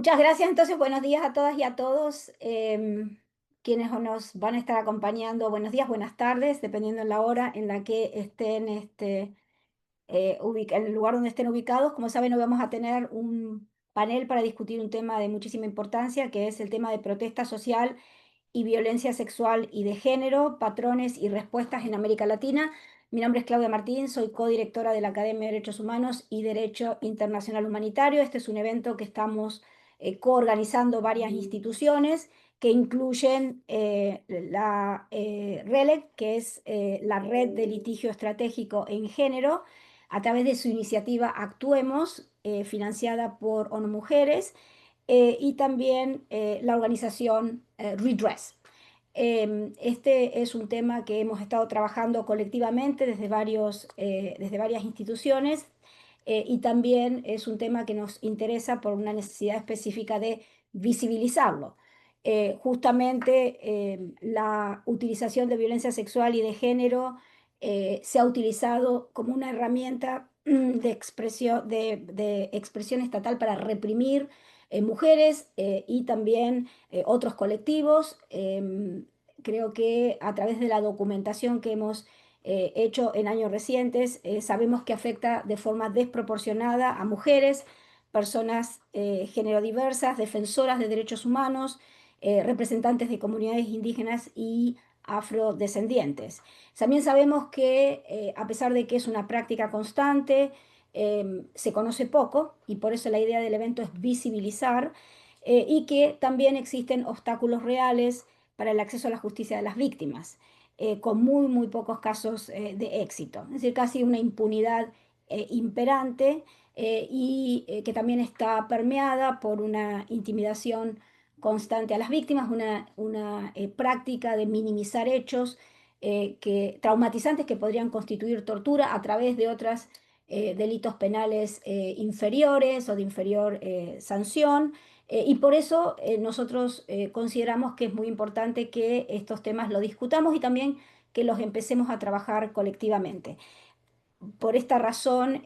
Muchas gracias. Entonces, buenos días a todas y a todos quienes nos van a estar acompañando. Buenos días, buenas tardes, dependiendo de la hora en la que estén, en el lugar donde estén ubicados. Como saben, hoy vamos a tener un panel para discutir un tema de muchísima importancia, que es el tema de protesta social y violencia sexual y de género, patrones y respuestas en América Latina. Mi nombre es Claudia Martín, soy codirectora de la Academia de Derechos Humanos y Derecho Internacional Humanitario. Este es un evento que estamos coorganizando varias instituciones que incluyen la RELEC, que es la Red de Litigio Estratégico en Género, a través de su iniciativa Actuemos, financiada por ONU Mujeres, y también la organización Redress. Este es un tema que hemos estado trabajando colectivamente desde varias instituciones, y también es un tema que nos interesa por una necesidad específica de visibilizarlo. Justamente la utilización de violencia sexual y de género se ha utilizado como una herramienta de expresión estatal para reprimir mujeres y también otros colectivos. Creo que a través de la documentación que hemos hecho en años recientes, sabemos que afecta de forma desproporcionada a mujeres, personas género diversas, defensoras de derechos humanos, representantes de comunidades indígenas y afrodescendientes. También sabemos que a pesar de que es una práctica constante, se conoce poco y por eso la idea del evento es visibilizar, y que también existen obstáculos reales para el acceso a la justicia de las víctimas, con muy pocos casos de éxito. Es decir, casi una impunidad imperante, y que también está permeada por una intimidación constante a las víctimas, una práctica de minimizar hechos traumatizantes que podrían constituir tortura a través de otros delitos penales inferiores o de inferior sanción. Y por eso nosotros consideramos que es muy importante que estos temas los discutamos y también que los empecemos a trabajar colectivamente. Por esta razón,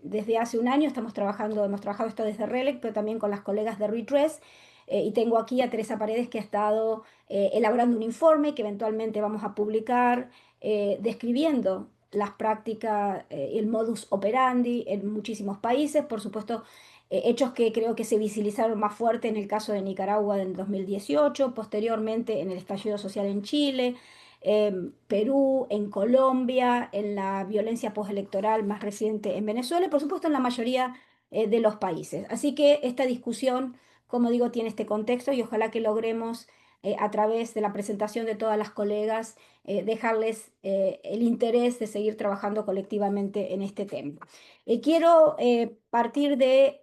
desde hace un año hemos trabajado esto desde RELEC, pero también con las colegas de Redress, y tengo aquí a Teresa Paredes, que ha estado elaborando un informe que eventualmente vamos a publicar, describiendo las prácticas, el modus operandi en muchísimos países, por supuesto, hechos que creo que se visibilizaron más fuerte en el caso de Nicaragua en 2018, posteriormente en el estallido social en Chile, Perú, en Colombia, en la violencia postelectoral más reciente en Venezuela y por supuesto en la mayoría de los países. Así que esta discusión, como digo, tiene este contexto y ojalá que logremos a través de la presentación de todas las colegas dejarles el interés de seguir trabajando colectivamente en este tema. Quiero partir de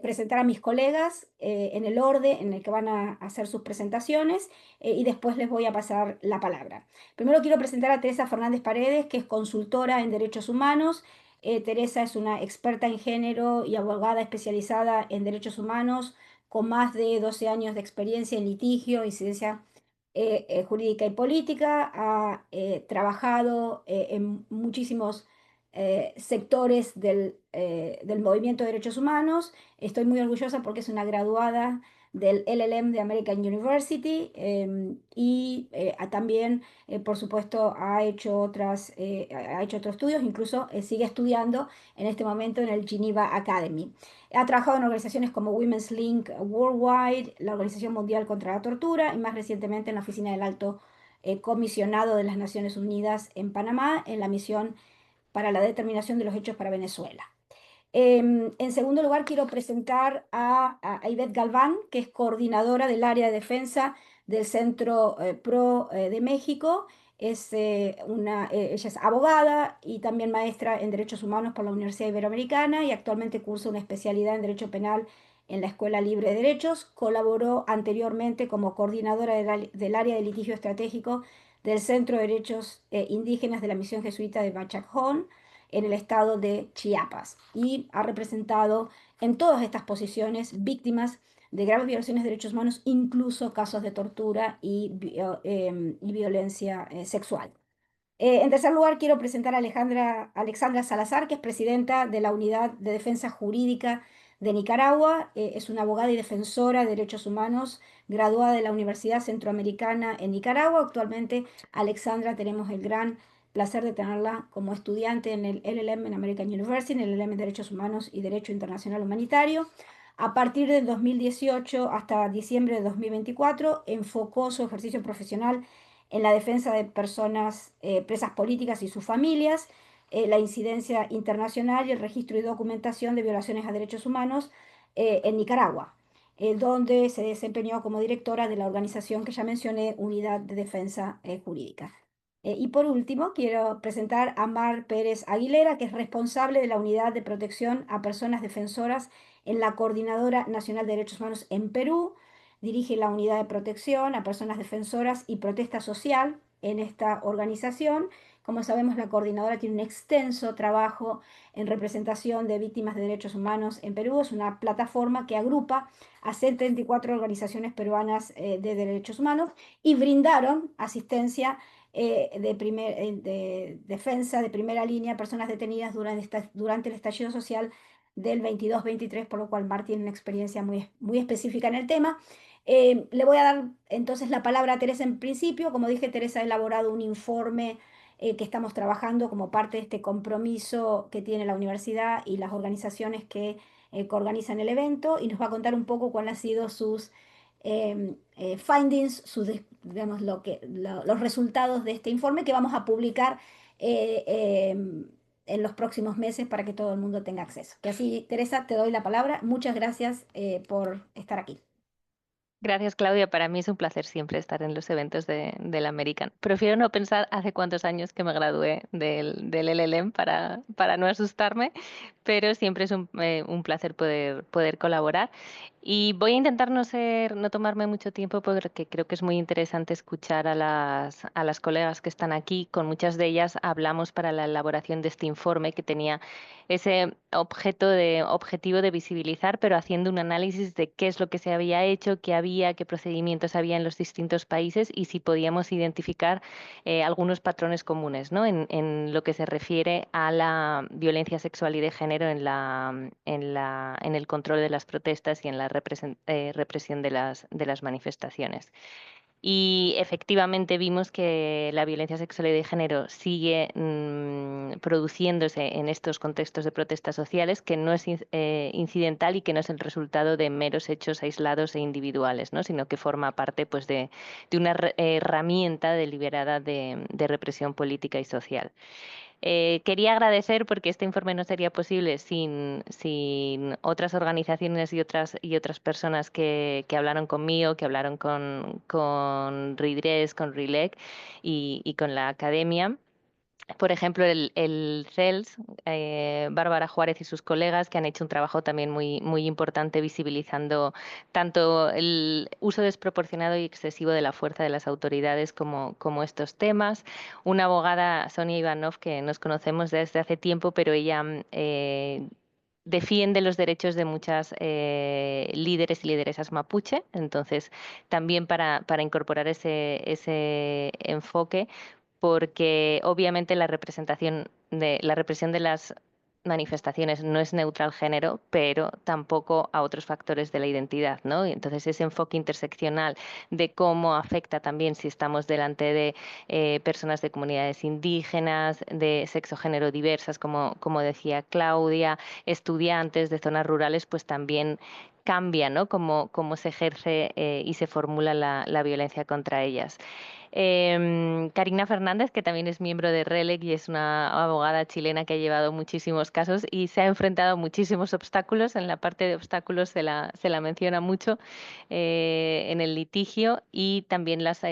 presentar a mis colegas en el orden en el que van a hacer sus presentaciones, y después les voy a pasar la palabra. Primero quiero presentar a Teresa Fernández Paredes, que es consultora en derechos humanos. Teresa es una experta en género y abogada especializada en derechos humanos, con más de 12 años de experiencia en litigio, incidencia jurídica y política. Ha trabajado en muchísimos sectores del movimiento de derechos humanos. Estoy muy orgullosa porque es una graduada del LLM de American University, y también, por supuesto, ha hecho otros estudios, incluso sigue estudiando en este momento en el Geneva Academy. Ha trabajado en organizaciones como Women's Link Worldwide, la Organización Mundial contra la Tortura y más recientemente en la Oficina del Alto Comisionado de las Naciones Unidas en Panamá, en la misión para la determinación de los hechos para Venezuela. En segundo lugar, quiero presentar a Ivette Galván, que es coordinadora del área de defensa del Centro PRO de México. Ella es abogada y también maestra en Derechos Humanos por la Universidad Iberoamericana y actualmente cursa una especialidad en Derecho Penal en la Escuela Libre de Derechos. Colaboró anteriormente como coordinadora del área de litigio estratégico del Centro de Derechos Indígenas de la Misión Jesuita de Bachajón en el estado de Chiapas y ha representado en todas estas posiciones víctimas de graves violaciones de derechos humanos, incluso casos de tortura y violencia sexual. En tercer lugar, quiero presentar a Alexandra Salazar, que es presidenta de la Unidad de Defensa Jurídica de Nicaragua. Es una abogada y defensora de derechos humanos, graduada de la Universidad Centroamericana en Nicaragua. Actualmente, Alexandra, tenemos el gran placer de tenerla como estudiante en el LLM en American University, en el LLM en Derechos Humanos y Derecho Internacional Humanitario. A partir del 2018 hasta diciembre de 2024, enfocó su ejercicio profesional en la defensa de personas presas políticas y sus familias, la incidencia internacional y el registro y documentación de violaciones a derechos humanos en Nicaragua, donde se desempeñó como directora de la organización que ya mencioné, Unidad de Defensa Jurídica. Y por último, quiero presentar a Mar Pérez Aguilera, que es responsable de la Unidad de Protección a Personas Defensoras en la Coordinadora Nacional de Derechos Humanos en Perú. Dirige la Unidad de Protección a Personas Defensoras y Protesta Social en esta organización. Como sabemos, la coordinadora tiene un extenso trabajo en representación de víctimas de derechos humanos en Perú. Es una plataforma que agrupa a 74 organizaciones peruanas de derechos humanos y brindaron asistencia de defensa de primera línea a personas detenidas durante el estallido social del 22-23, por lo cual Mar tiene una experiencia muy específica en el tema. Le voy a dar entonces la palabra a Teresa en principio. Como dije, Teresa ha elaborado un informe que estamos trabajando como parte de este compromiso que tiene la universidad y las organizaciones que organizan el evento, y nos va a contar un poco cuáles han sido sus findings, digamos, los resultados de este informe que vamos a publicar eh, en los próximos meses para que todo el mundo tenga acceso. Que así, Teresa, te doy la palabra. Muchas gracias por estar aquí. Gracias, Claudia. Para mí es un placer siempre estar en los eventos del American. Prefiero no pensar hace cuántos años que me gradué del LLM para no asustarme, pero siempre es un placer poder colaborar. Y voy a intentar no tomarme mucho tiempo porque creo que es muy interesante escuchar a las colegas que están aquí. Con muchas de ellas hablamos para la elaboración de este informe que tenía ese objetivo de visibilizar, pero haciendo un análisis de qué es lo que se había hecho, qué procedimientos había en los distintos países y si podíamos identificar algunos patrones comunes, ¿no? En lo que se refiere a la violencia sexual y de género en el control de las protestas y en la represión de las manifestaciones. Y efectivamente vimos que la violencia sexual y de género sigue produciéndose en estos contextos de protestas sociales, que no es incidental y que no es el resultado de meros hechos aislados e individuales, ¿no? Sino que forma parte pues, de una herramienta deliberada de represión política y social. Quería agradecer porque este informe no sería posible sin otras organizaciones y otras personas que hablaron conmigo, que hablaron con RIDRES, con RILEC y con la academia. Por ejemplo, el CELS, Bárbara Juárez y sus colegas, que han hecho un trabajo también muy importante visibilizando tanto el uso desproporcionado y excesivo de la fuerza de las autoridades como estos temas. Una abogada, Sonia Ivanov, que nos conocemos desde hace tiempo, pero ella defiende los derechos de muchas líderes y lideresas mapuche. Entonces, también para incorporar ese enfoque porque obviamente la represión de las manifestaciones no es neutra al género, pero tampoco a otros factores de la identidad, ¿no? Y entonces ese enfoque interseccional de cómo afecta también si estamos delante de personas de comunidades indígenas, de sexo género diversas, como decía Claudia, estudiantes de zonas rurales, pues también cambia, ¿no? Cómo se ejerce y se formula la violencia contra ellas. Karina Fernández, que también es miembro de RELEC y es una abogada chilena que ha llevado muchísimos casos y se ha enfrentado a muchísimos obstáculos. En la parte de obstáculos se la menciona mucho en el litigio y también las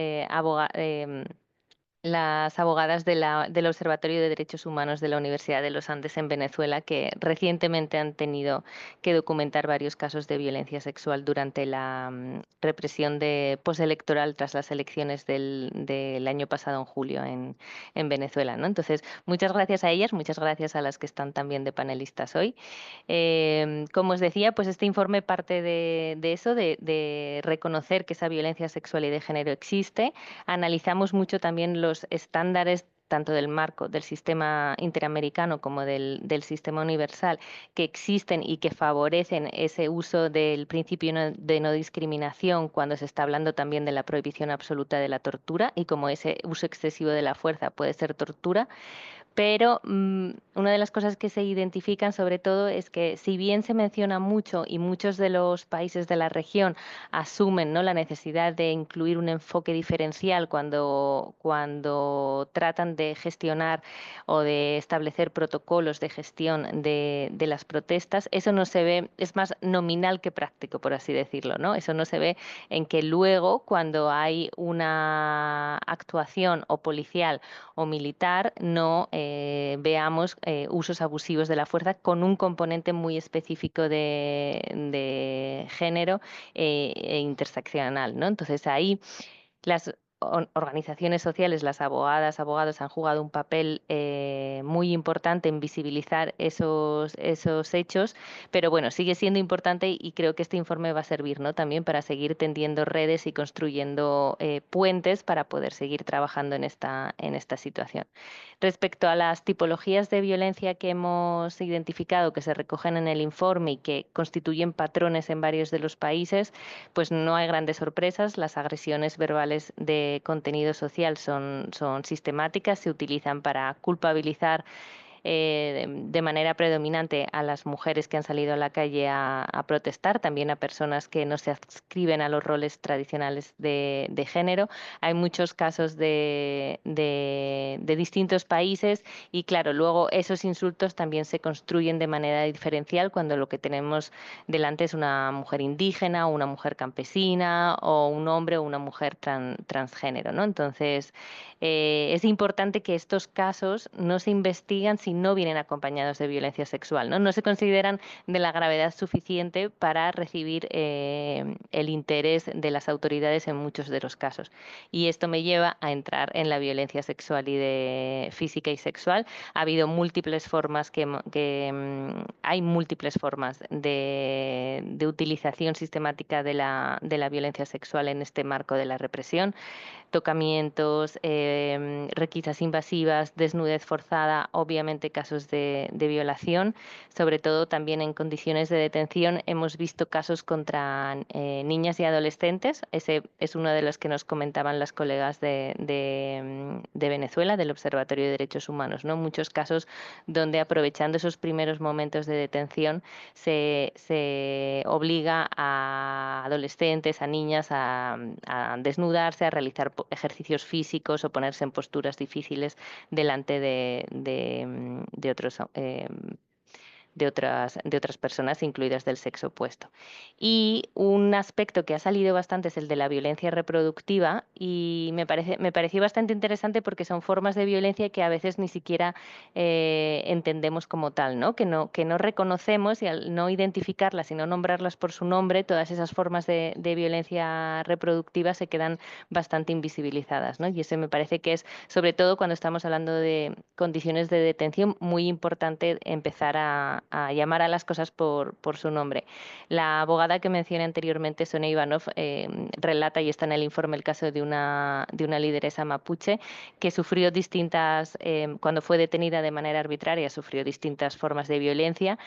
abogadas del Observatorio de Derechos Humanos de la Universidad de los Andes en Venezuela, que recientemente han tenido que documentar varios casos de violencia sexual durante la represión postelectoral tras las elecciones del año pasado en julio en Venezuela, ¿no? Entonces, muchas gracias a ellas, muchas gracias a las que están también de panelistas hoy. Como os decía, pues este informe parte de eso, de reconocer que esa violencia sexual y de género existe. Analizamos mucho también los estándares tanto del marco del sistema interamericano como del sistema universal, que existen y que favorecen ese uso del principio de no discriminación cuando se está hablando también de la prohibición absoluta de la tortura y como ese uso excesivo de la fuerza puede ser tortura. Pero una de las cosas que se identifican sobre todo es que si bien se menciona mucho y muchos de los países de la región asumen, ¿no?, la necesidad de incluir un enfoque diferencial cuando tratan de gestionar o de establecer protocolos de gestión de las protestas, eso no se ve, es más nominal que práctico, por así decirlo, ¿no? Eso no se ve en que luego cuando hay una actuación o policial o militar no veamos usos abusivos de la fuerza con un componente muy específico de género e interseccional, ¿no? Entonces ahí las organizaciones sociales, las abogadas, abogados han jugado un papel muy importante en visibilizar esos hechos, pero bueno, sigue siendo importante y creo que este informe va a servir, ¿no?, también para seguir tendiendo redes y construyendo puentes para poder seguir trabajando en esta situación. Respecto a las tipologías de violencia que hemos identificado, que se recogen en el informe y que constituyen patrones en varios de los países, pues no hay grandes sorpresas. Las agresiones verbales de contenido social son sistemáticas, se utilizan para culpabilizar de manera predominante a las mujeres que han salido a la calle a protestar, también a personas que no se adscriben a los roles tradicionales de género. Hay muchos casos de distintos países y claro, luego esos insultos también se construyen de manera diferencial cuando lo que tenemos delante es una mujer indígena, o una mujer campesina o un hombre o una mujer transgénero, ¿no? Entonces, es importante que estos casos no se investigan si no vienen acompañados de violencia sexual, ¿no? No se consideran de la gravedad suficiente para recibir el interés de las autoridades en muchos de los casos. Y esto me lleva a entrar en la violencia sexual y de física y sexual. Ha habido múltiples formas hay múltiples formas de utilización sistemática de la violencia sexual en este marco de la represión: tocamientos, requisas invasivas, desnudez forzada, obviamente casos de violación, sobre todo también en condiciones de detención. Hemos visto casos contra niñas y adolescentes. Ese es uno de los que nos comentaban las colegas de Venezuela, del Observatorio de Derechos Humanos, ¿no? Muchos casos donde, aprovechando esos primeros momentos de detención, se obliga a adolescentes, a niñas a desnudarse, a realizar ejercicios físicos o ponerse en posturas difíciles delante de otros de otras personas, incluidas del sexo opuesto. Y un aspecto que ha salido bastante es el de la violencia reproductiva y me pareció bastante interesante porque son formas de violencia que a veces ni siquiera entendemos como tal, ¿no? Que no reconocemos, y al no identificarlas y no nombrarlas por su nombre, todas esas formas de violencia reproductiva se quedan bastante invisibilizadas, ¿no? Y eso me parece que es, sobre todo cuando estamos hablando de condiciones de detención, muy importante empezar a llamar a las cosas por su nombre. La abogada que mencioné anteriormente, Sonia Ivanov, relata, y está en el informe, el caso de una lideresa mapuche que sufrió cuando fue detenida de manera arbitraria, sufrió distintas formas de violencia,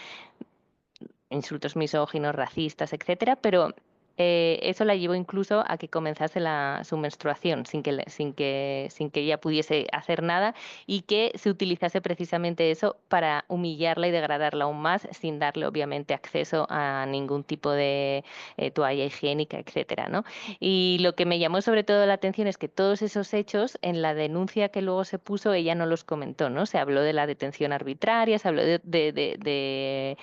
insultos misóginos, racistas, etcétera, pero eso la llevó incluso a que comenzase su menstruación sin que ella pudiese hacer nada, y que se utilizase precisamente eso para humillarla y degradarla aún más, sin darle obviamente acceso a ningún tipo de toalla higiénica, etcétera, ¿no? Y lo que me llamó sobre todo la atención es que todos esos hechos, en la denuncia que luego se puso, ella no los comentó, ¿no? Se habló de la detención arbitraria, se habló de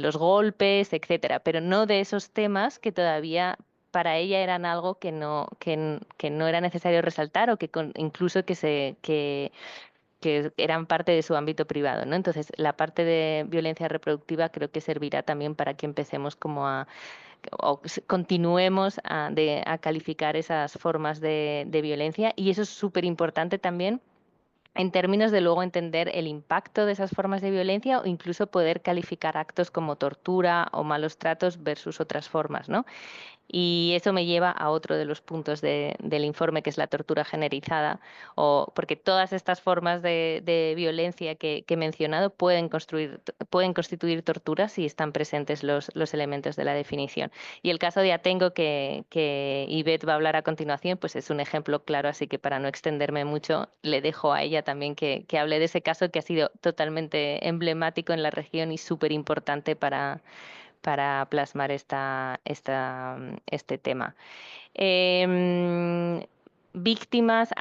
los golpes, etcétera, pero no de esos temas que todavía para ella eran algo que no era necesario resaltar, o incluso que eran parte de su ámbito privado, ¿no? Entonces, la parte de violencia reproductiva creo que servirá también para que empecemos continuemos a calificar esas formas de violencia, y eso es súper importante también en términos de luego entender el impacto de esas formas de violencia, o incluso poder calificar actos como tortura o malos tratos versus otras formas, ¿no? Y eso me lleva a otro de los puntos del informe, que es la tortura generalizada, porque todas estas formas de violencia que he mencionado pueden constituir tortura si están presentes los elementos de la definición. Y el caso de Atengo, que Ivette va a hablar a continuación, pues es un ejemplo claro, así que para no extenderme mucho, le dejo a ella también que hable de ese caso que ha sido totalmente emblemático en la región y súper importante para plasmar este tema. Em, Víctimas,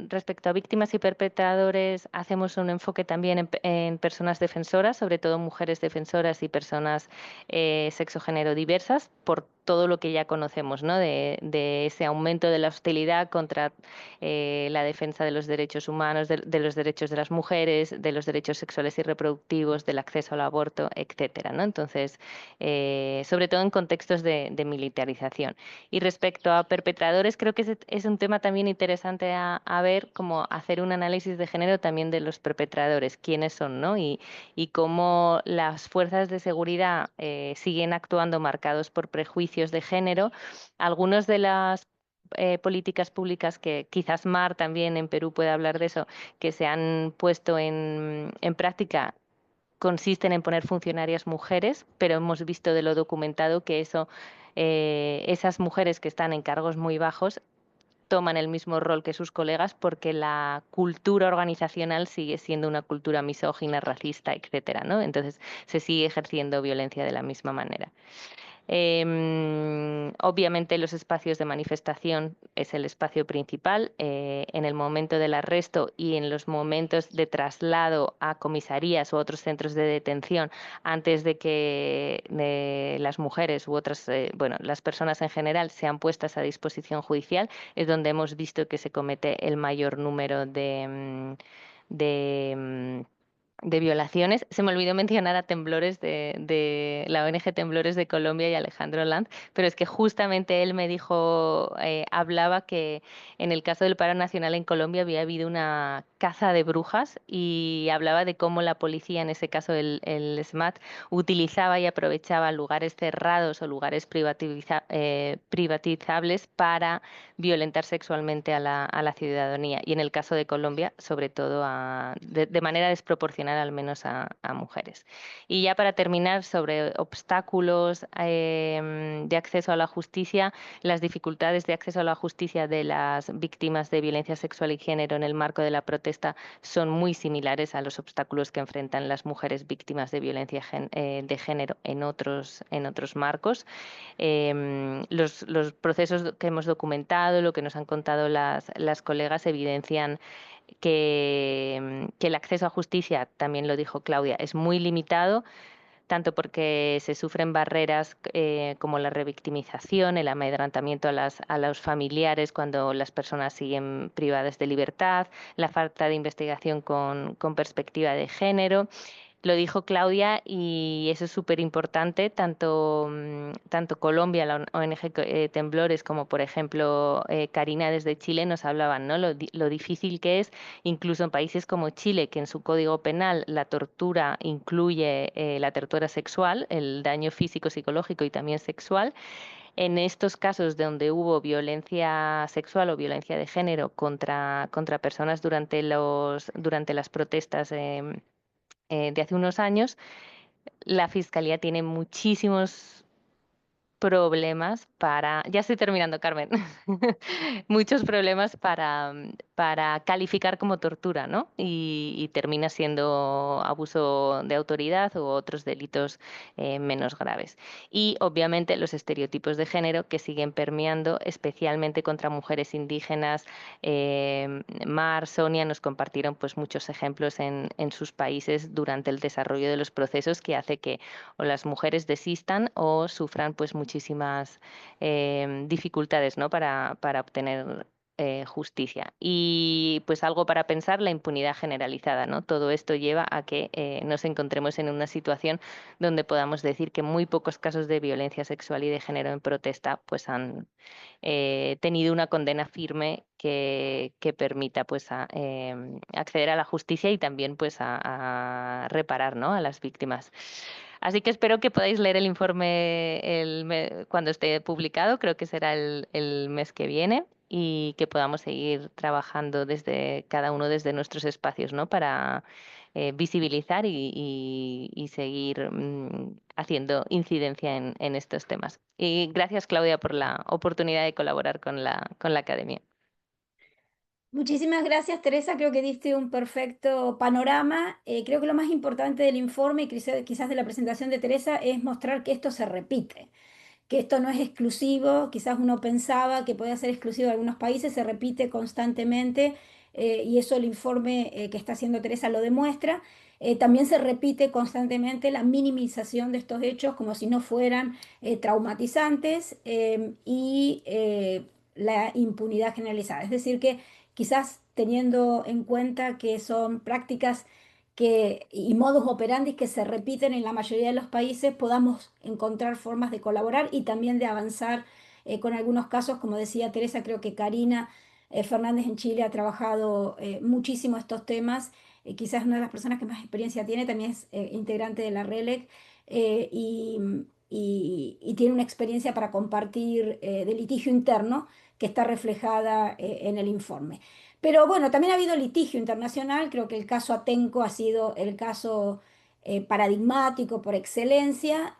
respecto a víctimas y perpetradores, hacemos un enfoque también en personas defensoras, sobre todo mujeres defensoras y personas sexo-género diversas, por todo lo que ya conocemos, ¿no? De ese aumento de la hostilidad contra la defensa de los derechos humanos, de los derechos de las mujeres, de los derechos sexuales y reproductivos, del acceso al aborto, etcétera, ¿no? Entonces, sobre todo en contextos de militarización. Y respecto a perpetradores, creo que es un tema también interesante a ver, como hacer un análisis de género también de los perpetradores, quiénes son, ¿no? Y cómo las fuerzas de seguridad siguen actuando marcados por prejuicios de género. Algunos de las políticas públicas que quizás Mar también en Perú puede hablar de eso, que se han puesto en práctica consisten en poner funcionarias mujeres, pero hemos visto de lo documentado que esas mujeres que están en cargos muy bajos toman el mismo rol que sus colegas porque la cultura organizacional sigue siendo una cultura misógina, racista, etcétera, ¿no? Entonces se sigue ejerciendo violencia de la misma manera. Obviamente los espacios de manifestación es el espacio principal. En el momento del arresto y en los momentos de traslado a comisarías u otros centros de detención, antes de que las mujeres u otras, bueno, las personas en general sean puestas a disposición judicial, es donde hemos visto que se comete el mayor número de, de violaciones. Se me olvidó mencionar a Temblores de la ONG Temblores de Colombia y Alejandro Lanz, pero es que justamente él me dijo, hablaba que en el caso del paro nacional en Colombia había habido una caza de brujas y hablaba de cómo la policía, en ese caso el SMAT, utilizaba y aprovechaba lugares cerrados o lugares privatizables para violentar sexualmente a la ciudadanía y en el caso de Colombia, sobre todo de manera desproporcional al menos a mujeres. Y ya para terminar, sobre obstáculos de acceso a la justicia, las dificultades de acceso a la justicia de las víctimas de violencia sexual y género en el marco de la protesta son muy similares a los obstáculos que enfrentan las mujeres víctimas de violencia de género en otros marcos. Los procesos que hemos documentado, lo que nos han contado las colegas, evidencian que el acceso a justicia, también lo dijo Claudia, es muy limitado, tanto porque se sufren barreras como la revictimización, el amedrentamiento a los familiares cuando las personas siguen privadas de libertad, la falta de investigación con perspectiva de género. Lo dijo Claudia y eso es súper importante, tanto Colombia, la ONG Temblores, como por ejemplo Karina desde Chile nos hablaban, ¿no? Lo difícil que es, incluso en países como Chile, que en su código penal la tortura incluye la tortura sexual, el daño físico, psicológico y también sexual. En estos casos donde hubo violencia sexual o violencia de género contra personas durante las protestas de hace unos años, la Fiscalía tiene muchísimos problemas ya estoy terminando, Carmen, muchos problemas para calificar como tortura, ¿no? Y termina siendo abuso de autoridad u otros delitos menos graves. Y obviamente los estereotipos de género que siguen permeando, especialmente contra mujeres indígenas. Mar, Sonia nos compartieron pues muchos ejemplos en sus países durante el desarrollo de los procesos que hace que o las mujeres desistan o sufran pues muchísimas dificultades, ¿no? para obtener justicia. Y pues algo para pensar, la impunidad generalizada, ¿no? Todo esto lleva a que nos encontremos en una situación donde podamos decir que muy pocos casos de violencia sexual y de género en protesta pues han tenido una condena firme que permita pues acceder a la justicia y también pues a reparar, ¿no? a las víctimas. Así que espero que podáis leer el informe cuando esté publicado, creo que será el mes que viene, y que podamos seguir trabajando desde cada uno desde nuestros espacios, ¿no? Para visibilizar y seguir haciendo incidencia en estos temas. Y gracias, Claudia, por la oportunidad de colaborar con la academia. Muchísimas gracias, Teresa. Creo que diste un perfecto panorama. Creo que lo más importante del informe y quizás de la presentación de Teresa es mostrar que esto se repite, que esto no es exclusivo. Quizás uno pensaba que podía ser exclusivo de algunos países, se repite constantemente, y eso el informe que está haciendo Teresa lo demuestra. También se repite constantemente la minimización de estos hechos como si no fueran traumatizantes, y la impunidad generalizada. Es decir, que quizás teniendo en cuenta que son prácticas y modus operandi que se repiten en la mayoría de los países, podamos encontrar formas de colaborar y también de avanzar con algunos casos. Como decía Teresa, creo que Karina Fernández en Chile ha trabajado muchísimo estos temas. Quizás una de las personas que más experiencia tiene, también es integrante de la RELEC, y tiene una experiencia para compartir de litigio interno que está reflejada en el informe. Pero bueno, también ha habido litigio internacional. Creo que el caso Atenco ha sido el caso paradigmático por excelencia,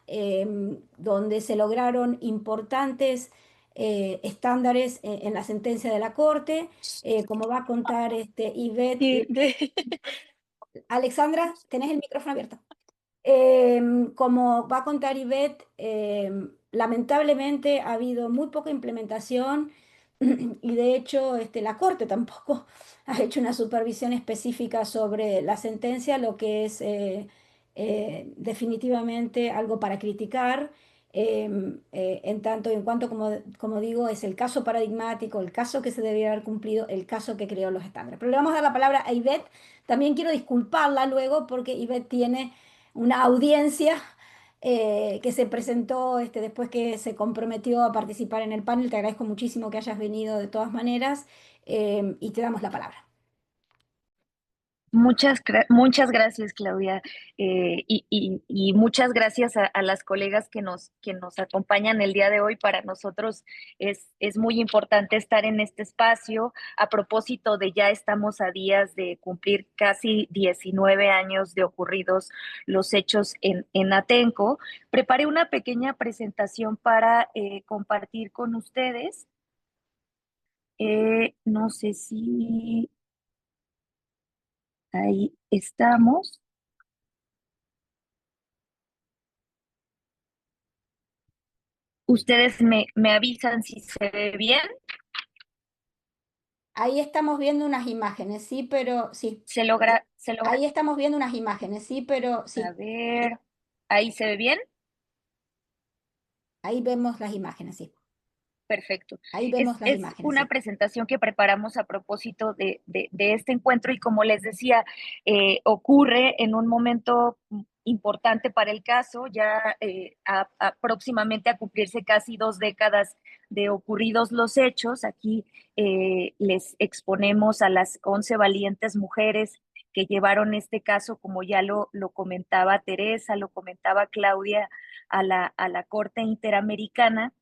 donde se lograron importantes estándares en la sentencia de la Corte, como va a contar Ivette. Sí, Alexandra, tenés el micrófono abierto. Como va a contar Ivette, lamentablemente ha habido muy poca implementación y de hecho la Corte tampoco ha hecho una supervisión específica sobre la sentencia, lo que es definitivamente algo para criticar. En tanto y en cuanto, como digo, es el caso paradigmático, el caso que se debiera haber cumplido, el caso que creó los estándares. Pero le vamos a dar la palabra a Ivette. También quiero disculparla luego porque Ivette tiene una audiencia que se presentó después que se comprometió a participar en el panel. Te agradezco muchísimo que hayas venido de todas maneras, y te damos la palabra. muchas gracias, Claudia, y muchas gracias a las colegas que nos acompañan el día de hoy. Para nosotros es muy importante estar en este espacio. A propósito de ya estamos a días de cumplir casi 19 años de ocurridos los hechos en Atenco. Preparé una pequeña presentación para compartir con ustedes. No sé si ahí estamos. Ustedes me avisan si se ve bien. Ahí estamos viendo unas imágenes, sí, pero sí. Se logra. Ahí estamos viendo unas imágenes, sí, pero A sí. ver, ahí se ve bien. Ahí vemos las imágenes, sí. Perfecto. Ahí vemos las Es imágenes, una sí. presentación que preparamos a propósito de este encuentro y como les decía, ocurre en un momento importante para el caso, ya próximamente a cumplirse casi 2 décadas de ocurridos los hechos. Aquí les exponemos a las 11 valientes mujeres que llevaron este caso, como ya lo comentaba Teresa, lo comentaba Claudia, a la Corte Interamericana.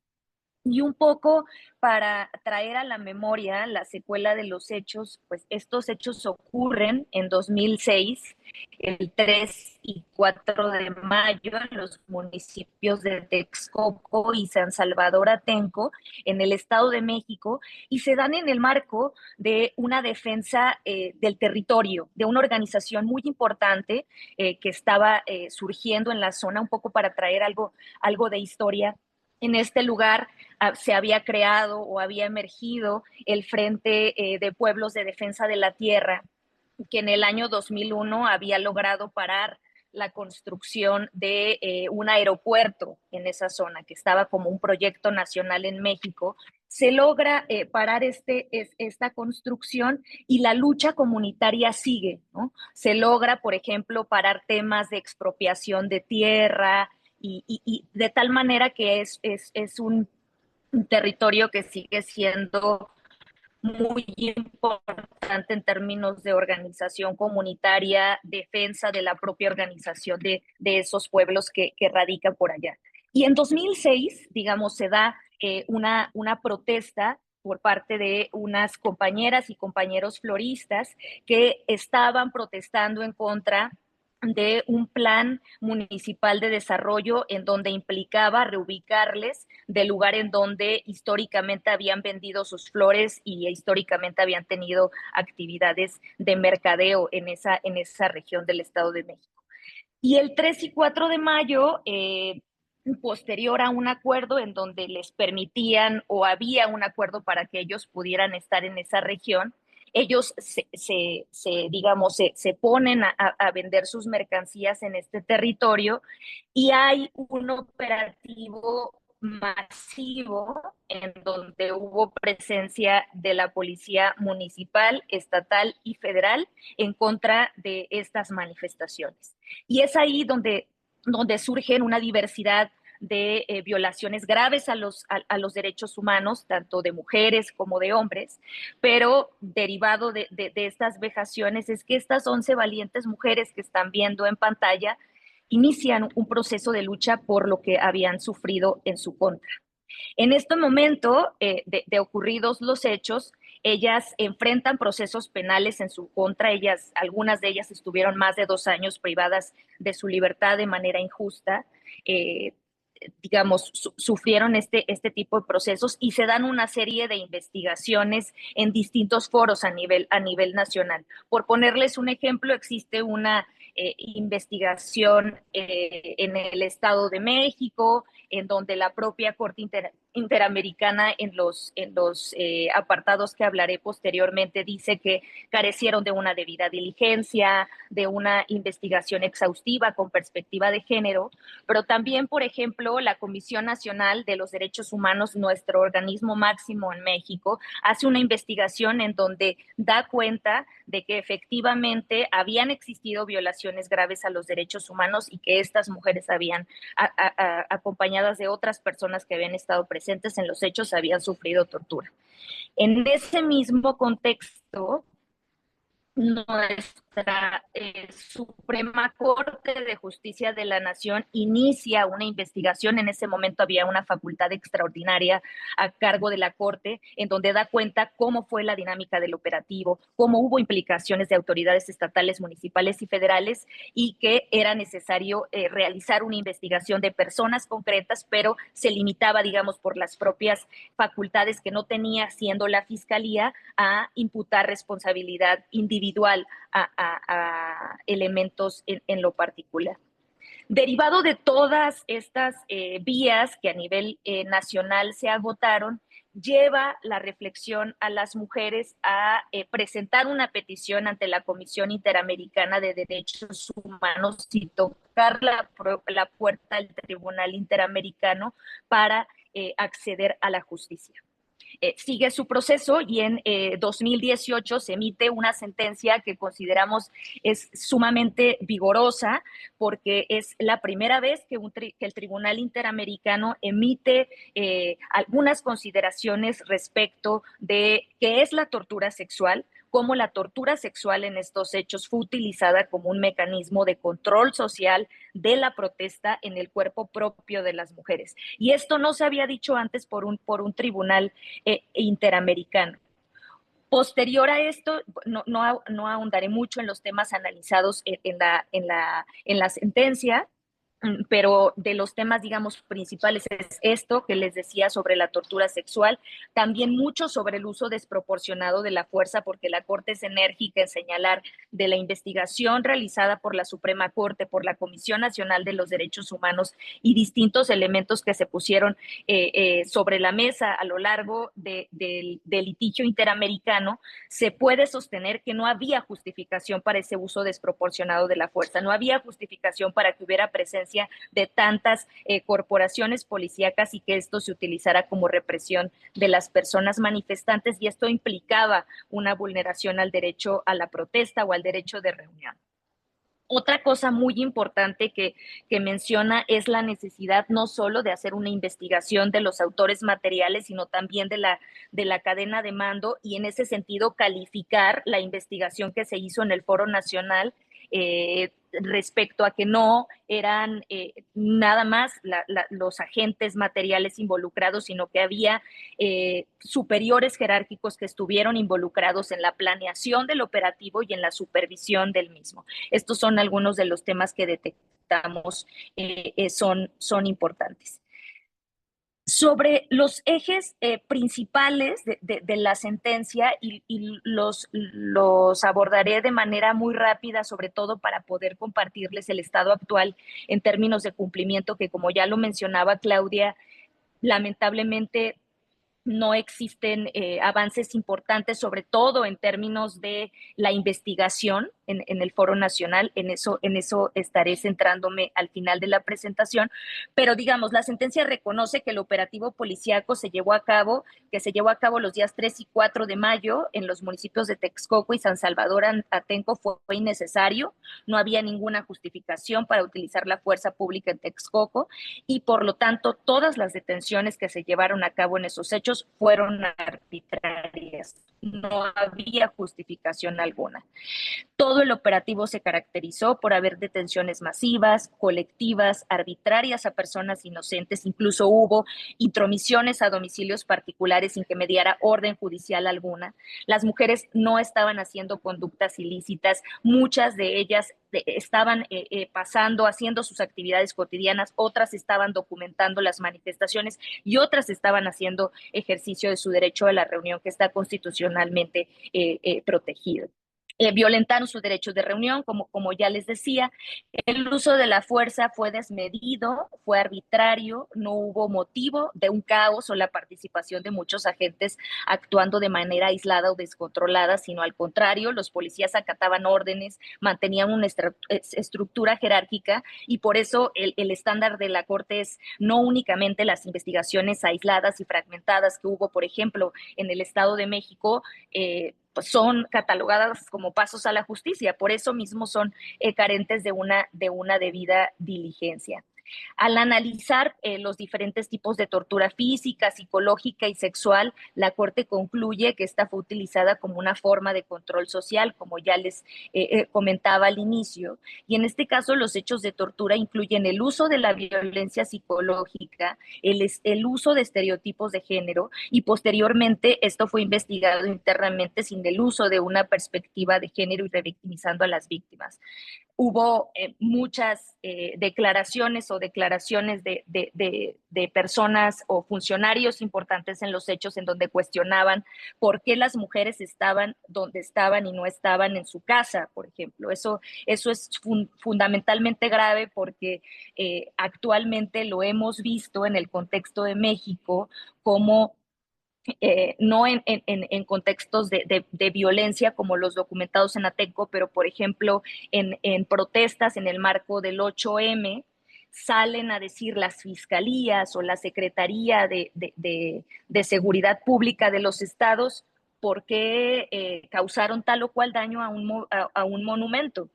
Y un poco para traer a la memoria la secuela de los hechos, pues estos hechos ocurren en 2006, el 3 y 4 de mayo, en los municipios de Texcoco y San Salvador Atenco, en el Estado de México, y se dan en el marco de una defensa del territorio, de una organización muy importante que estaba surgiendo en la zona, un poco para traer algo de historia. En este lugar se había creado o había emergido el Frente de Pueblos de Defensa de la Tierra, que en el año 2001 había logrado parar la construcción de un aeropuerto en esa zona, que estaba como un proyecto nacional en México. Se logra parar esta construcción y la lucha comunitaria sigue, ¿no? Se logra, por ejemplo, parar temas de expropiación de tierra y de tal manera que es un territorio que sigue siendo muy importante en términos de organización comunitaria, defensa de la propia organización de esos pueblos que radican por allá. Y en 2006, digamos, se da una protesta por parte de unas compañeras y compañeros floristas que estaban protestando en contra de un plan municipal de desarrollo en donde implicaba reubicarles del lugar en donde históricamente habían vendido sus flores y históricamente habían tenido actividades de mercadeo en esa región del Estado de México. Y el 3 y 4 de mayo, posterior a un acuerdo en donde les permitían o había un acuerdo para que ellos pudieran estar en esa región, ellos digamos, se ponen a vender sus mercancías en este territorio y hay un operativo masivo en donde hubo presencia de la policía municipal, estatal y federal en contra de estas manifestaciones. Y es ahí donde surgen una diversidad de violaciones graves a los derechos humanos, tanto de mujeres como de hombres, pero derivado de estas vejaciones es que estas 11 valientes mujeres que están viendo en pantalla inician un proceso de lucha por lo que habían sufrido en su contra. En este momento de ocurridos los hechos, ellas enfrentan procesos penales en su contra. Algunas de ellas estuvieron más de 2 años privadas de su libertad de manera injusta. Digamos, sufrieron este tipo de procesos y se dan una serie de investigaciones en distintos foros a nivel nacional. Por ponerles un ejemplo, existe una investigación en el Estado de México, en donde la propia Corte Interamericana en los apartados que hablaré posteriormente dice que carecieron de una debida diligencia, de una investigación exhaustiva con perspectiva de género, pero también, por ejemplo, la Comisión Nacional de los Derechos Humanos, nuestro organismo máximo en México, hace una investigación en donde da cuenta de que efectivamente habían existido violaciones graves a los derechos humanos y que estas mujeres habían, acompañadas de otras personas que habían estado presentes en los hechos, habían sufrido tortura. En ese mismo contexto, nuestra Suprema Corte de Justicia de la Nación inicia una investigación. En ese momento había una facultad extraordinaria a cargo de la Corte, en donde da cuenta cómo fue la dinámica del operativo, cómo hubo implicaciones de autoridades estatales, municipales y federales, y que era necesario realizar una investigación de personas concretas, pero se limitaba, digamos, por las propias facultades que no tenía, siendo la Fiscalía, a imputar responsabilidad individual a elementos en lo particular. Derivado de todas estas vías que a nivel nacional se agotaron, lleva la reflexión a las mujeres a presentar una petición ante la Comisión Interamericana de Derechos Humanos y tocar la puerta del Tribunal Interamericano para acceder a la justicia. Sigue su proceso y en 2018 se emite una sentencia que consideramos es sumamente vigorosa porque es la primera vez que el Tribunal Interamericano emite algunas consideraciones respecto de qué es la tortura sexual, cómo la tortura sexual en estos hechos fue utilizada como un mecanismo de control social de la protesta en el cuerpo propio de las mujeres. Y esto no se había dicho antes por un tribunal interamericano. Posterior a esto, no ahondaré mucho en los temas analizados en la sentencia, pero de los temas, digamos, principales es esto que les decía sobre la tortura sexual, también mucho sobre el uso desproporcionado de la fuerza, porque la Corte es enérgica en señalar de la investigación realizada por la Suprema Corte, por la Comisión Nacional de los Derechos Humanos y distintos elementos que se pusieron sobre la mesa a lo largo del litigio interamericano, se puede sostener que no había justificación para ese uso desproporcionado de la fuerza, no había justificación para que hubiera presencia de tantas corporaciones policíacas y que esto se utilizara como represión de las personas manifestantes, y esto implicaba una vulneración al derecho a la protesta o al derecho de reunión. Otra cosa muy importante que menciona es la necesidad no solo de hacer una investigación de los autores materiales, sino también de la cadena de mando, y en ese sentido calificar la investigación que se hizo en el Foro Nacional respecto a que no eran nada más los agentes materiales involucrados, sino que había superiores jerárquicos que estuvieron involucrados en la planeación del operativo y en la supervisión del mismo. Estos son algunos de los temas que detectamos son importantes. Sobre los ejes principales de la sentencia, y los abordaré de manera muy rápida, sobre todo para poder compartirles el estado actual en términos de cumplimiento, que como ya lo mencionaba Claudia, lamentablemente no existen avances importantes, sobre todo en términos de la investigación en el Foro Nacional. En eso estaré centrándome al final de la presentación. Pero digamos, la sentencia reconoce que el operativo policíaco se llevó a cabo los días 3 y 4 de mayo en los municipios de Texcoco y San Salvador Atenco fue innecesario. No había ninguna justificación para utilizar la fuerza pública en Texcoco, y por lo tanto todas las detenciones que se llevaron a cabo en esos hechos fueron arbitrarias. No había justificación alguna. Todo el operativo se caracterizó por haber detenciones masivas, colectivas, arbitrarias a personas inocentes. Incluso hubo intromisiones a domicilios particulares sin que mediara orden judicial alguna. Las mujeres no estaban haciendo conductas ilícitas, muchas de ellas estaban pasando, haciendo sus actividades cotidianas, otras estaban documentando las manifestaciones y otras estaban haciendo ejercicio de su derecho a la reunión, que está constitucionalmente protegido. Violentaron sus derechos de reunión, como ya les decía. El uso de la fuerza fue desmedido, fue arbitrario, no hubo motivo de un caos o la participación de muchos agentes actuando de manera aislada o descontrolada, sino al contrario, los policías acataban órdenes, mantenían una estructura jerárquica, y por eso el estándar de la Corte es no únicamente las investigaciones aisladas y fragmentadas que hubo, por ejemplo, en el Estado de México, pues son catalogadas como pasos a la justicia, por eso mismo son carentes de una debida diligencia. Al analizar los diferentes tipos de tortura física, psicológica y sexual, la Corte concluye que esta fue utilizada como una forma de control social, como ya les comentaba al inicio, y en este caso los hechos de tortura incluyen el uso de la violencia psicológica, el uso de estereotipos de género, y posteriormente esto fue investigado internamente sin el uso de una perspectiva de género y revictimizando a las víctimas. Hubo muchas declaraciones de personas o funcionarios importantes en los hechos en donde cuestionaban por qué las mujeres estaban donde estaban y no estaban en su casa, por ejemplo. Eso es fundamentalmente grave porque actualmente lo hemos visto en el contexto de México como no en contextos de violencia como los documentados en Atenco, pero por ejemplo en protestas en el marco del 8M, salen a decir las fiscalías o la Secretaría de Seguridad Pública de los estados por qué causaron tal o cual daño a un monumento.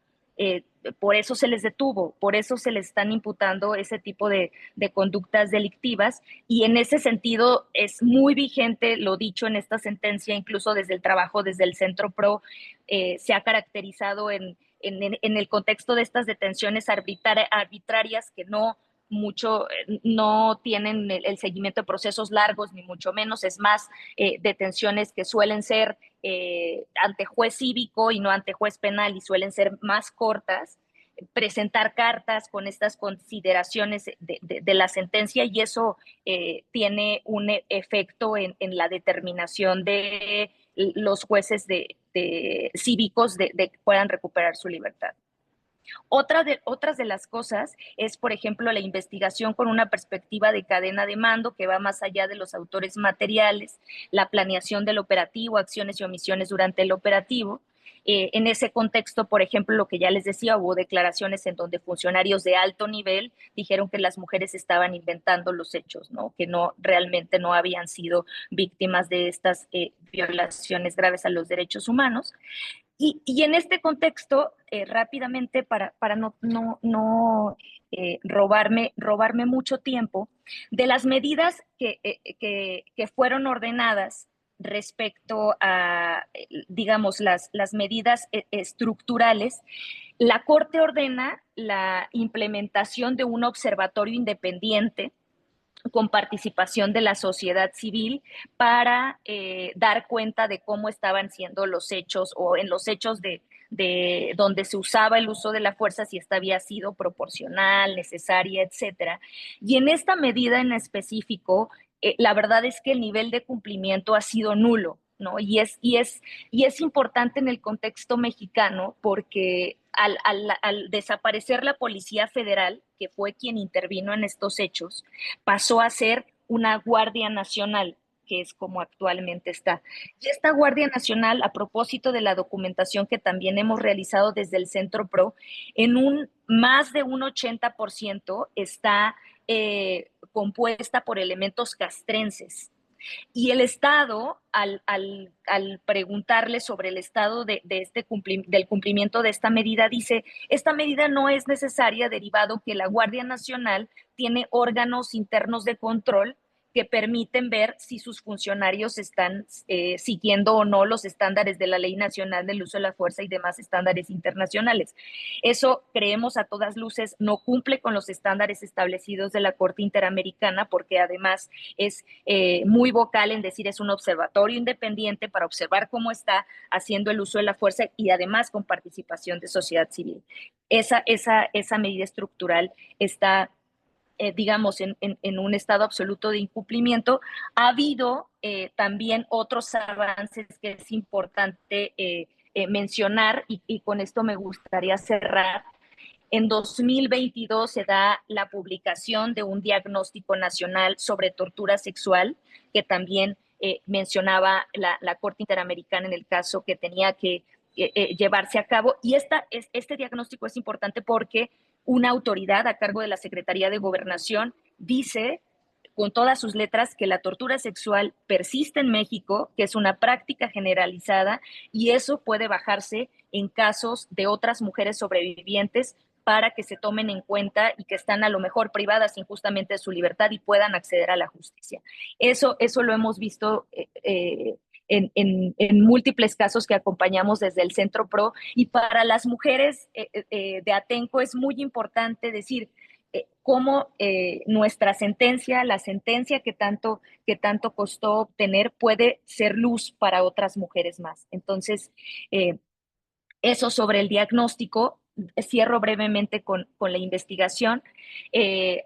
Por eso se les detuvo, por eso se les están imputando ese tipo de conductas delictivas, y en ese sentido es muy vigente lo dicho en esta sentencia, incluso desde el trabajo, desde el Centro PRO, se ha caracterizado en el contexto de estas detenciones arbitrarias que no tienen el seguimiento de procesos largos, ni mucho menos, es más, detenciones que suelen ser ante juez cívico y no ante juez penal, y suelen ser más cortas, presentar cartas con estas consideraciones de la sentencia, y eso tiene un efecto en la determinación de los jueces cívicos de que puedan recuperar su libertad. Otras de las cosas es, por ejemplo, la investigación con una perspectiva de cadena de mando que va más allá de los autores materiales, la planeación del operativo, acciones y omisiones durante el operativo. En ese contexto, por ejemplo, lo que ya les decía, hubo declaraciones en donde funcionarios de alto nivel dijeron que las mujeres estaban inventando los hechos, ¿no? Que realmente no habían sido víctimas de estas violaciones graves a los derechos humanos. Y en este contexto, rápidamente, para no robarme mucho tiempo, de las medidas que fueron ordenadas respecto a, digamos, las medidas estructurales, la Corte ordena la implementación de un observatorio independiente con participación de la sociedad civil para dar cuenta de cómo estaban siendo los hechos o en los hechos de donde se usaba el uso de la fuerza, si esta había sido proporcional, necesaria, etcétera. Y en esta medida en específico, la verdad es que el nivel de cumplimiento ha sido nulo, ¿no? Y es importante en el contexto mexicano porque al desaparecer la Policía Federal, que fue quien intervino en estos hechos, pasó a ser una Guardia Nacional, que es como actualmente está. Y esta Guardia Nacional, a propósito de la documentación que también hemos realizado desde el Centro PRO, en un más de un 80% está compuesta por elementos castrenses. Y el Estado, al preguntarle sobre el estado del cumplimiento de esta medida, dice, esta medida no es necesaria derivado que la Guardia Nacional tiene órganos internos de control que permiten ver si sus funcionarios están siguiendo o no los estándares de la Ley Nacional del Uso de la Fuerza y demás estándares internacionales. Eso, creemos a todas luces, no cumple con los estándares establecidos de la Corte Interamericana, porque además es muy vocal en decir es un observatorio independiente para observar cómo está haciendo el uso de la fuerza y además con participación de sociedad civil. Esa medida estructural está digamos, en un estado absoluto de incumplimiento. Ha habido también otros avances que es importante mencionar y con esto me gustaría cerrar. En 2022 se da la publicación de un diagnóstico nacional sobre tortura sexual, que también mencionaba la Corte Interamericana en el caso que tenía que llevarse a cabo. Y este diagnóstico es importante porque una autoridad a cargo de la Secretaría de Gobernación dice con todas sus letras que la tortura sexual persiste en México, que es una práctica generalizada y eso puede bajarse en casos de otras mujeres sobrevivientes para que se tomen en cuenta y que están a lo mejor privadas injustamente de su libertad y puedan acceder a la justicia. Eso lo hemos visto en múltiples casos que acompañamos desde el Centro PRO y para las mujeres de Atenco es muy importante decir cómo nuestra sentencia, la sentencia que tanto costó obtener, puede ser luz para otras mujeres más. Entonces, eso sobre el diagnóstico. Cierro brevemente con la investigación.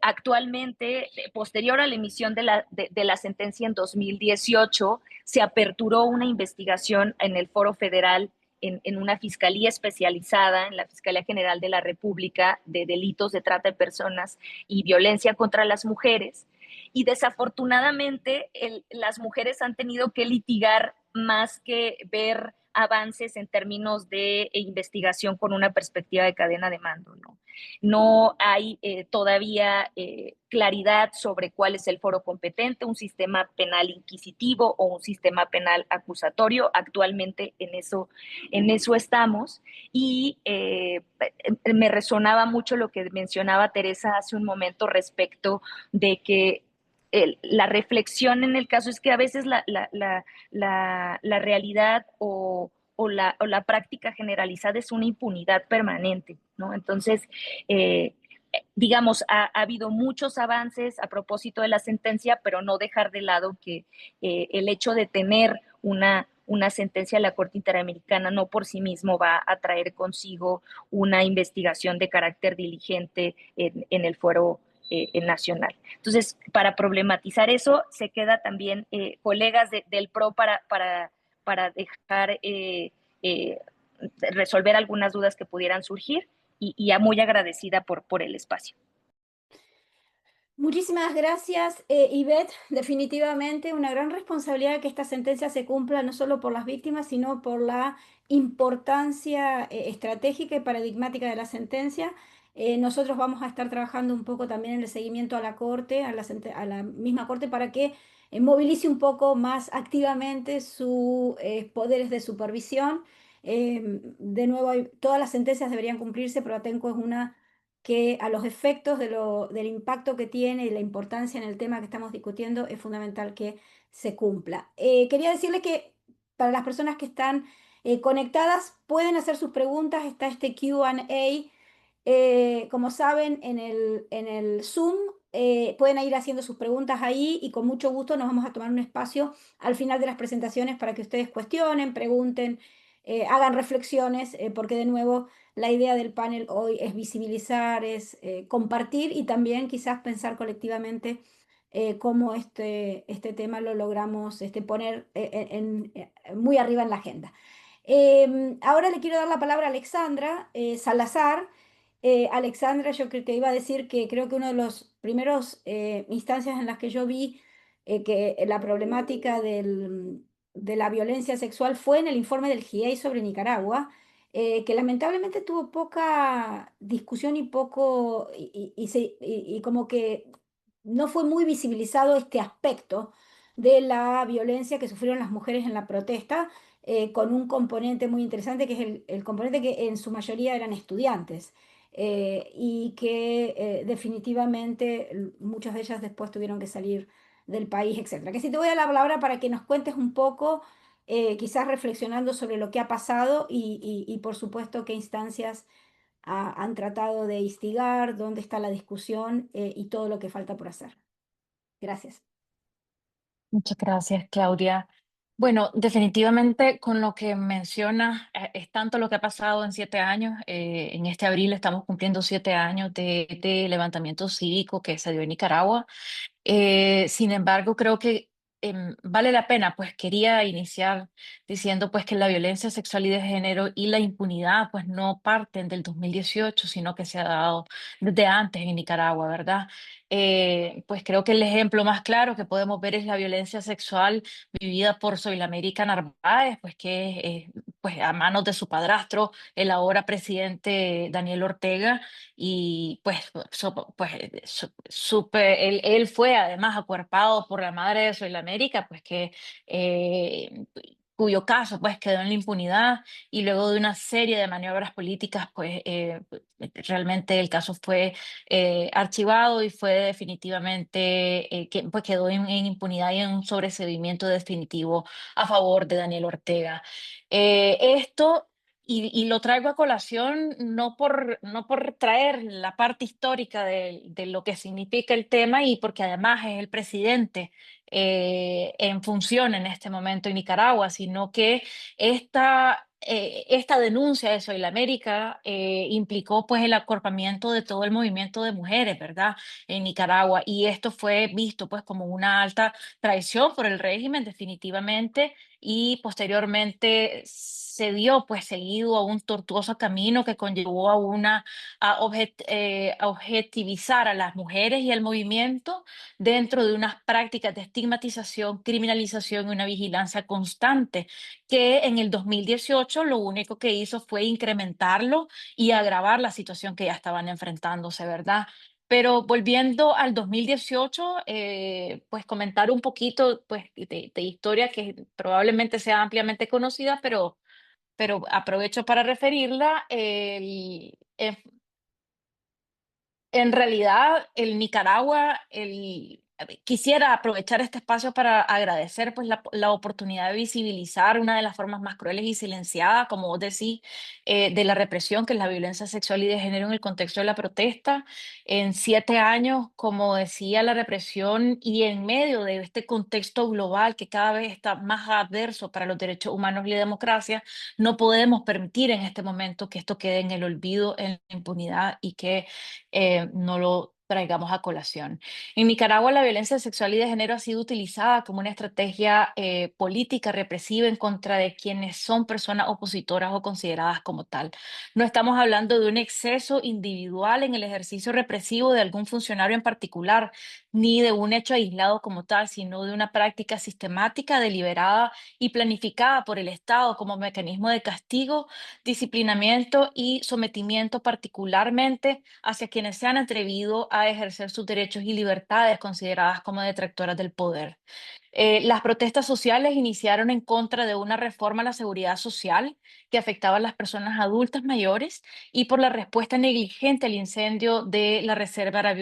Actualmente, posterior a la emisión de la sentencia en 2018, se aperturó una investigación en el Foro Federal en una fiscalía especializada, en la Fiscalía General de la República, de delitos de trata de personas y violencia contra las mujeres. Y desafortunadamente, las mujeres han tenido que litigar más que ver avances en términos de investigación con una perspectiva de cadena de mando. No hay todavía claridad sobre cuál es el foro competente, un sistema penal inquisitivo o un sistema penal acusatorio. Actualmente en eso estamos. Y me resonaba mucho lo que mencionaba Teresa hace un momento respecto de que la reflexión en el caso es que a veces la realidad o la práctica generalizada es una impunidad permanente, ¿no? Entonces, digamos, ha habido muchos avances a propósito de la sentencia, pero no dejar de lado que el hecho de tener una sentencia de la Corte Interamericana no por sí mismo va a traer consigo una investigación de carácter diligente en el fuero nacional. Entonces, para problematizar eso, se queda también colegas del PRO para dejar resolver algunas dudas que pudieran surgir y ya muy agradecida por el espacio. Muchísimas gracias, Ivette. Definitivamente una gran responsabilidad que esta sentencia se cumpla no solo por las víctimas, sino por la importancia estratégica y paradigmática de la sentencia. Nosotros vamos a estar trabajando un poco también en el seguimiento a la Corte, a la misma Corte, para que movilice un poco más activamente sus poderes de supervisión. De nuevo, todas las sentencias deberían cumplirse, pero Atenco es una que a los efectos del impacto que tiene y la importancia en el tema que estamos discutiendo es fundamental que se cumpla. Quería decirle que para las personas que están conectadas pueden hacer sus preguntas, está este Q&A. Como saben, en el Zoom pueden ir haciendo sus preguntas ahí y con mucho gusto nos vamos a tomar un espacio al final de las presentaciones para que ustedes cuestionen, pregunten, hagan reflexiones, porque de nuevo la idea del panel hoy es visibilizar, es compartir y también quizás pensar colectivamente cómo este tema lo logramos poner muy arriba en la agenda. Ahora le quiero dar la palabra a Alexandra Salazar. Alexandra, yo creo que iba a decir que creo que uno de los primeros instancias en las que yo vi que la problemática de la violencia sexual fue en el informe del GIEI sobre Nicaragua, que lamentablemente tuvo poca discusión y poco, y como que no fue muy visibilizado este aspecto de la violencia que sufrieron las mujeres en la protesta, con un componente muy interesante que es el componente que en su mayoría eran estudiantes. Y que definitivamente muchas de ellas después tuvieron que salir del país, etcétera. Que si te voy a la palabra para que nos cuentes un poco, quizás reflexionando sobre lo que ha pasado y por supuesto qué instancias han tratado de instigar, dónde está la discusión y todo lo que falta por hacer. Gracias. Muchas gracias, Claudia. Bueno, definitivamente con lo que mencionas, es tanto lo que ha pasado en 7 años. En este abril estamos cumpliendo 7 años de levantamiento cívico que se dio en Nicaragua. Sin embargo, creo que vale la pena, pues quería iniciar diciendo pues que la violencia sexual y de género y la impunidad pues no parten del 2018, sino que se ha dado desde antes en Nicaragua, ¿verdad? Pues creo que el ejemplo más claro que podemos ver es la violencia sexual vivida por Soylamérica Narváez, pues que pues a manos de su padrastro, el ahora presidente Daniel Ortega, y pues, él fue además acuerpado por la madre de Soylamérica, pues que cuyo caso pues quedó en la impunidad y luego de una serie de maniobras políticas pues realmente el caso fue archivado y fue definitivamente que pues quedó en impunidad y en un sobreseimiento definitivo a favor de Daniel Ortega. Esto y lo traigo a colación no por traer la parte histórica de lo que significa el tema y porque además es el presidente en función en este momento en Nicaragua, sino que esta denuncia de Soy la América implicó pues el acorpamiento de todo el movimiento de mujeres, ¿verdad? En Nicaragua y esto fue visto pues como una alta traición por el régimen definitivamente y posteriormente se dio pues seguido a un tortuoso camino que conllevó a objetivizar a las mujeres y al movimiento dentro de unas prácticas de estigmatización, criminalización y una vigilancia constante que en el 2018 lo único que hizo fue incrementarlo y agravar la situación que ya estaban enfrentándose, ¿verdad? Pero volviendo al 2018, pues comentar un poquito pues, de historia que probablemente sea ampliamente conocida, pero aprovecho para referirla. En realidad, el Nicaragua, quisiera aprovechar este espacio para agradecer pues, la oportunidad de visibilizar una de las formas más crueles y silenciadas, como vos decís, de la represión, que es la violencia sexual y de género en el contexto de la protesta. En 7 años, como decía, la represión y en medio de este contexto global que cada vez está más adverso para los derechos humanos y la democracia, no podemos permitir en este momento que esto quede en el olvido, en la impunidad y que no lo traigamos a colación. En Nicaragua, la violencia sexual y de género ha sido utilizada como una estrategia política represiva en contra de quienes son personas opositoras o consideradas como tal. No estamos hablando de un exceso individual en el ejercicio represivo de algún funcionario en particular, ni de un hecho aislado como tal, sino de una práctica sistemática, deliberada y planificada por el Estado como mecanismo de castigo, disciplinamiento y sometimiento, particularmente hacia quienes se han atrevido a ejercer sus derechos y libertades consideradas como detractoras del poder. Las protestas sociales iniciaron en contra de una reforma a la seguridad social que afectaba a las personas adultas mayores y por la respuesta negligente al incendio de la Reserva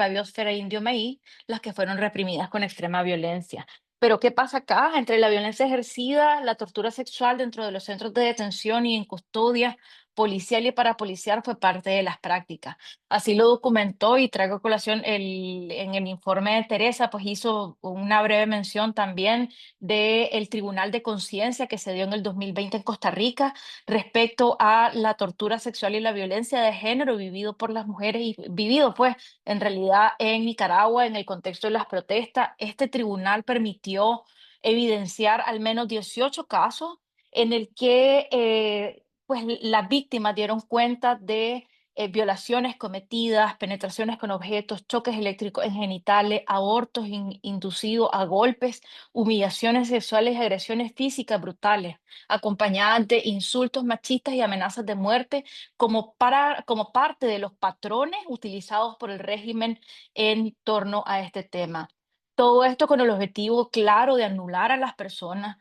Biosfera Indio Maí, las que fueron reprimidas con extrema violencia. Pero ¿qué pasa acá? Entre la violencia ejercida, la tortura sexual dentro de los centros de detención y en custodia policial y parapolicial fue parte de las prácticas. Así lo documentó y traigo a colación en el informe de Teresa, pues hizo una breve mención también del Tribunal de Conciencia que se dio en el 2020 en Costa Rica respecto a la tortura sexual y la violencia de género vivido por las mujeres y vivido pues en realidad en Nicaragua en el contexto de las protestas. Este tribunal permitió evidenciar al menos 18 casos en el que pues las víctimas dieron cuenta de violaciones cometidas, penetraciones con objetos, choques eléctricos en genitales, abortos inducidos a golpes, humillaciones sexuales y agresiones físicas brutales, acompañadas de insultos machistas y amenazas de muerte como parte de los patrones utilizados por el régimen en torno a este tema. Todo esto con el objetivo claro de anular a las personas,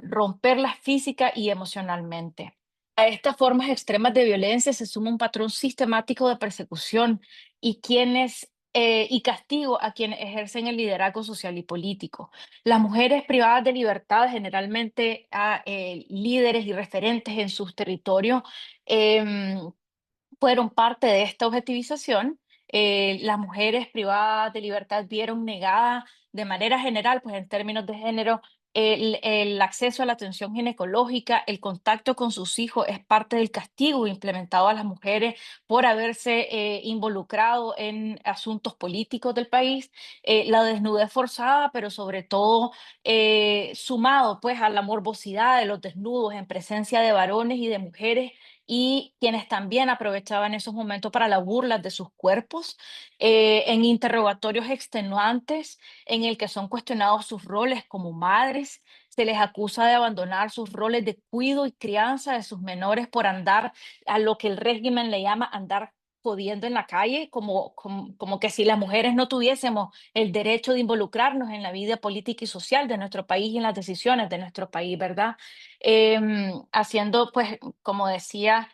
romperlas física y emocionalmente. A estas formas extremas de violencia se suma un patrón sistemático de persecución y castigo a quienes ejercen el liderazgo social y político. Las mujeres privadas de libertad, generalmente a líderes y referentes en sus territorios, em, fueron parte de esta objetivización. Las mujeres privadas de libertad vieron negada de manera general, pues en términos de género, el acceso a la atención ginecológica, el contacto con sus hijos es parte del castigo implementado a las mujeres por haberse involucrado en asuntos políticos del país, la desnudez forzada, pero sobre todo sumado pues a la morbosidad de los desnudos en presencia de varones y de mujeres y quienes también aprovechaban esos momentos para la burla de sus cuerpos, en interrogatorios extenuantes en el que son cuestionados sus roles como madres, se les acusa de abandonar sus roles de cuido y crianza de sus menores por andar a lo que el régimen le llama andar jodiendo en la calle, como que si las mujeres no tuviésemos el derecho de involucrarnos en la vida política y social de nuestro país y en las decisiones de nuestro país, ¿verdad? Haciendo, pues, como decía,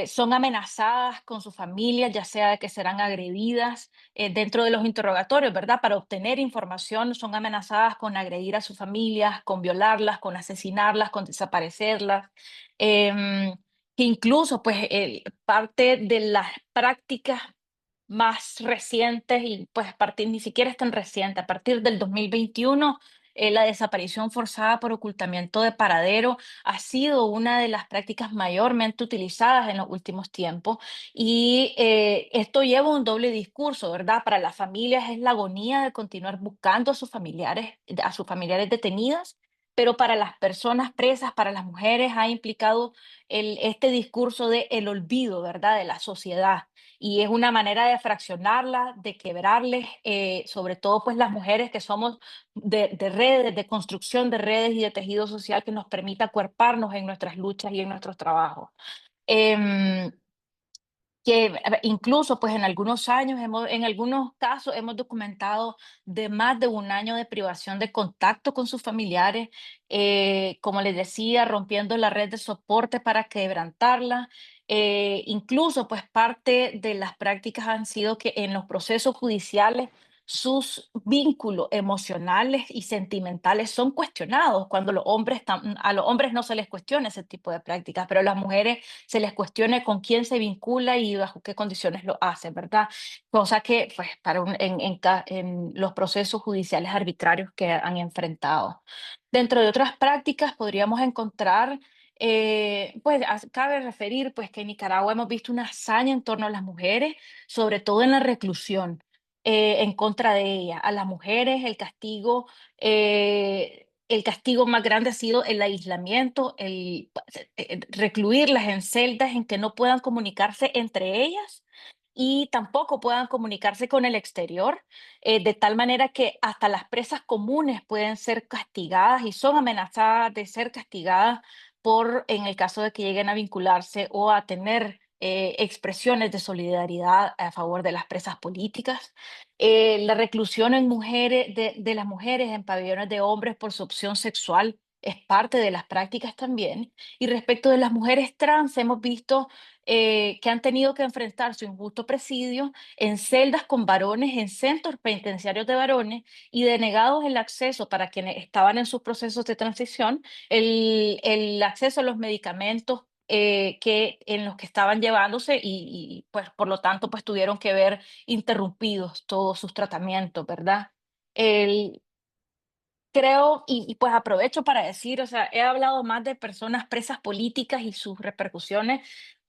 son amenazadas con su familia, ya sea de que serán agredidas dentro de los interrogatorios, ¿verdad? Para obtener información, son amenazadas con agredir a sus familias, con violarlas, con asesinarlas, con desaparecerlas. Em, que incluso, pues, parte de las prácticas más recientes y pues a partir, ni siquiera es tan reciente, a partir del 2021, la desaparición forzada por ocultamiento de paradero ha sido una de las prácticas mayormente utilizadas en los últimos tiempos y esto lleva un doble discurso, ¿verdad? Para las familias es la agonía de continuar buscando a sus familiares detenidas, pero para las personas presas, para las mujeres, ha implicado este discurso de el olvido, ¿verdad? De la sociedad y es una manera de fraccionarlas, de quebrarles, sobre todo pues las mujeres que somos de redes, de construcción de redes y de tejido social que nos permita acuerparnos en nuestras luchas y en nuestros trabajos. Em, que incluso pues en algunos años, en algunos casos hemos documentado de más de un año de privación de contacto con sus familiares, como les decía, rompiendo la red de soporte para quebrantarla. Incluso pues parte de las prácticas han sido que en los procesos judiciales sus vínculos emocionales y sentimentales son cuestionados cuando a los hombres no se les cuestiona ese tipo de prácticas, pero a las mujeres se les cuestione con quién se vincula y bajo qué condiciones lo hace, ¿verdad? Cosa que, pues, en los procesos judiciales arbitrarios que han enfrentado. Dentro de otras prácticas podríamos encontrar, pues, cabe referir, pues, que en Nicaragua hemos visto una hazaña en torno a las mujeres, sobre todo en la reclusión, en contra de ellas. A las mujeres el castigo más grande ha sido el aislamiento, recluirlas en celdas en que no puedan comunicarse entre ellas y tampoco puedan comunicarse con el exterior, de tal manera que hasta las presas comunes pueden ser castigadas y son amenazadas de ser castigadas en el caso de que lleguen a vincularse o a tener expresiones de solidaridad a favor de las presas políticas, la reclusión en de las mujeres en pabellones de hombres por su opción sexual es parte de las prácticas también. Y respecto de las mujeres trans, hemos visto que han tenido que enfrentar su injusto presidio en celdas con varones, en centros penitenciarios de varones, y denegados el acceso para quienes estaban en sus procesos de transición, el acceso a los medicamentos en los que estaban llevándose pues por lo tanto pues tuvieron que ver interrumpidos todos sus tratamientos, ¿verdad? El, Creo, pues aprovecho para decir, o sea, he hablado más de personas presas políticas y sus repercusiones,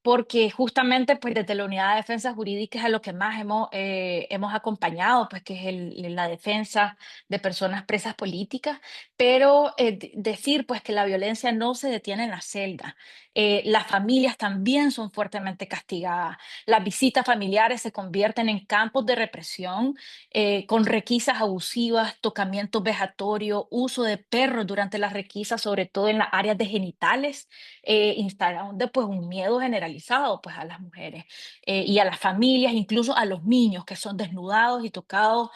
porque justamente pues desde la Unidad de Defensa Jurídica es a lo que más hemos acompañado, pues que es la defensa de personas presas políticas, pero decir pues que la violencia no se detiene en la celda. Las familias también son fuertemente castigadas, las visitas familiares se convierten en campos de represión, con requisas abusivas, tocamientos vejatorios, uso de perros durante las requisas, sobre todo en las áreas de genitales, instalando pues un miedo generalizado pues a las mujeres y a las familias, incluso a los niños que son desnudados y tocados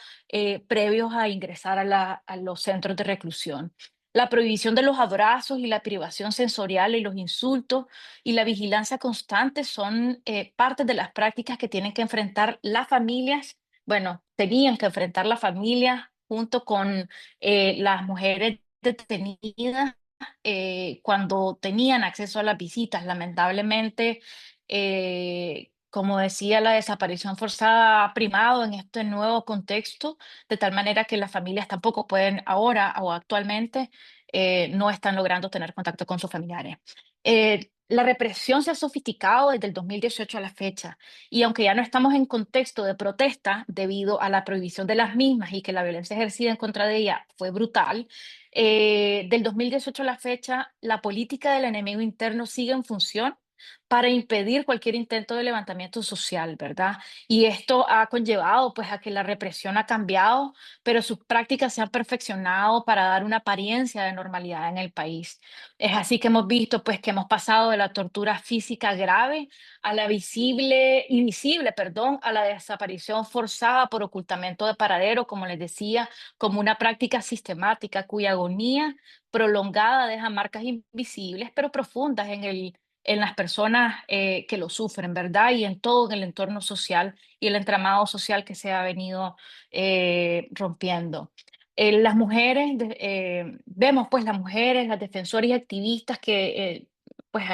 previos a ingresar a los centros de reclusión. La prohibición de los abrazos y la privación sensorial y los insultos y la vigilancia constante son parte de las prácticas que tienen que enfrentar las familias, bueno, tenían que enfrentar la familia junto con las mujeres detenidas cuando tenían acceso a las visitas. Lamentablemente, como decía, la desaparición forzada ha primado en este nuevo contexto, de tal manera que las familias tampoco pueden ahora o actualmente no están logrando tener contacto con sus familiares. La represión se ha sofisticado desde el 2018 a la fecha. Y aunque ya no estamos en contexto de protesta debido a la prohibición de las mismas y que la violencia ejercida en contra de ella fue brutal, del 2018 a la fecha, la política del enemigo interno sigue en función para impedir cualquier intento de levantamiento social, ¿verdad? Y esto ha conllevado pues a que la represión ha cambiado, pero sus prácticas se han perfeccionado para dar una apariencia de normalidad en el país. Es así que hemos visto pues que hemos pasado de la tortura física grave a la invisible, perdón, a la desaparición forzada por ocultamiento de paradero, como les decía, como una práctica sistemática cuya agonía prolongada deja marcas invisibles pero profundas en las personas que lo sufren, ¿verdad? Y en todo el entorno social y el entramado social que se ha venido rompiendo. Las mujeres, vemos pues las mujeres, las defensoras y activistas que pues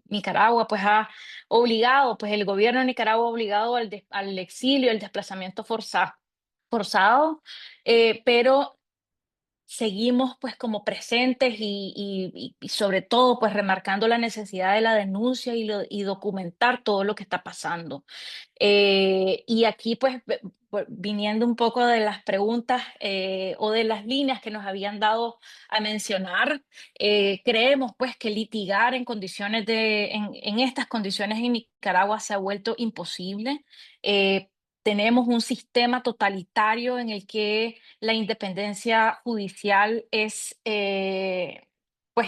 Nicaragua pues ha obligado, pues el gobierno de Nicaragua ha obligado al exilio, al desplazamiento forzado, pero seguimos pues como presentes y sobre todo pues remarcando la necesidad de la denuncia y documentar todo lo que está pasando. Y aquí, pues, viniendo un poco de las preguntas o de las líneas que nos habían dado a mencionar, creemos, pues, que litigar en estas condiciones en Nicaragua se ha vuelto imposible. Tenemos un sistema totalitario en el que la independencia judicial pues,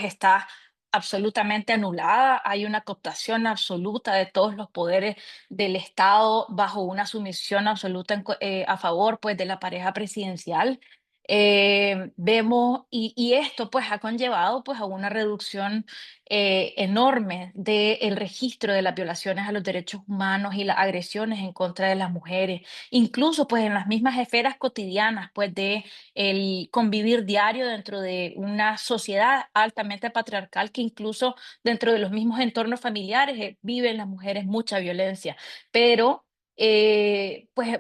está absolutamente anulada. Hay una cooptación absoluta de todos los poderes del Estado bajo una sumisión absoluta a favor pues, de la pareja presidencial. Y esto pues ha conllevado pues a una reducción enorme del registro de las violaciones a los derechos humanos y las agresiones en contra de las mujeres, incluso pues en las mismas esferas cotidianas pues de el convivir diario dentro de una sociedad altamente patriarcal que incluso dentro de los mismos entornos familiares viven las mujeres mucha violencia, pero pues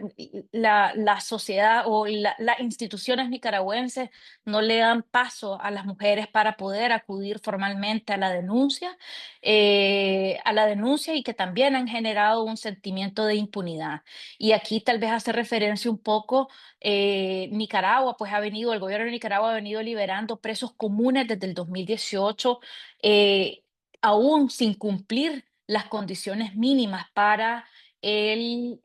la sociedad o las instituciones nicaragüenses no le dan paso a las mujeres para poder acudir formalmente a la denuncia y que también han generado un sentimiento de impunidad. Y aquí tal vez hace referencia un poco, Nicaragua, pues el gobierno de Nicaragua ha venido liberando presos comunes desde el 2018, aún sin cumplir las condiciones mínimas para el...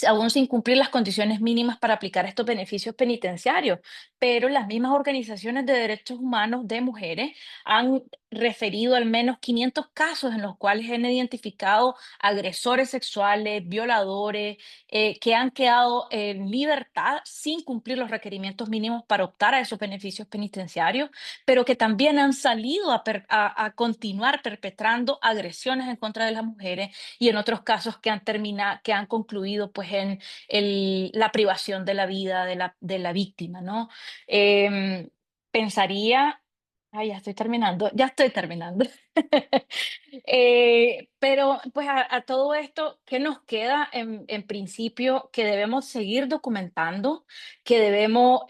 aún sin cumplir las condiciones mínimas para aplicar estos beneficios penitenciarios, pero las mismas organizaciones de derechos humanos de mujeres han referido al menos 500 casos en los cuales han identificado agresores sexuales, violadores, que han quedado en libertad sin cumplir los requerimientos mínimos para optar a esos beneficios penitenciarios, pero que también han salido a continuar perpetrando agresiones en contra de las mujeres, y en otros casos que que han concluido pues en la privación de la vida de la víctima, ¿no? Pensaría, ay, ya estoy terminando. Pero pues a todo esto, ¿qué nos queda en principio? Que debemos seguir documentando, que debemos,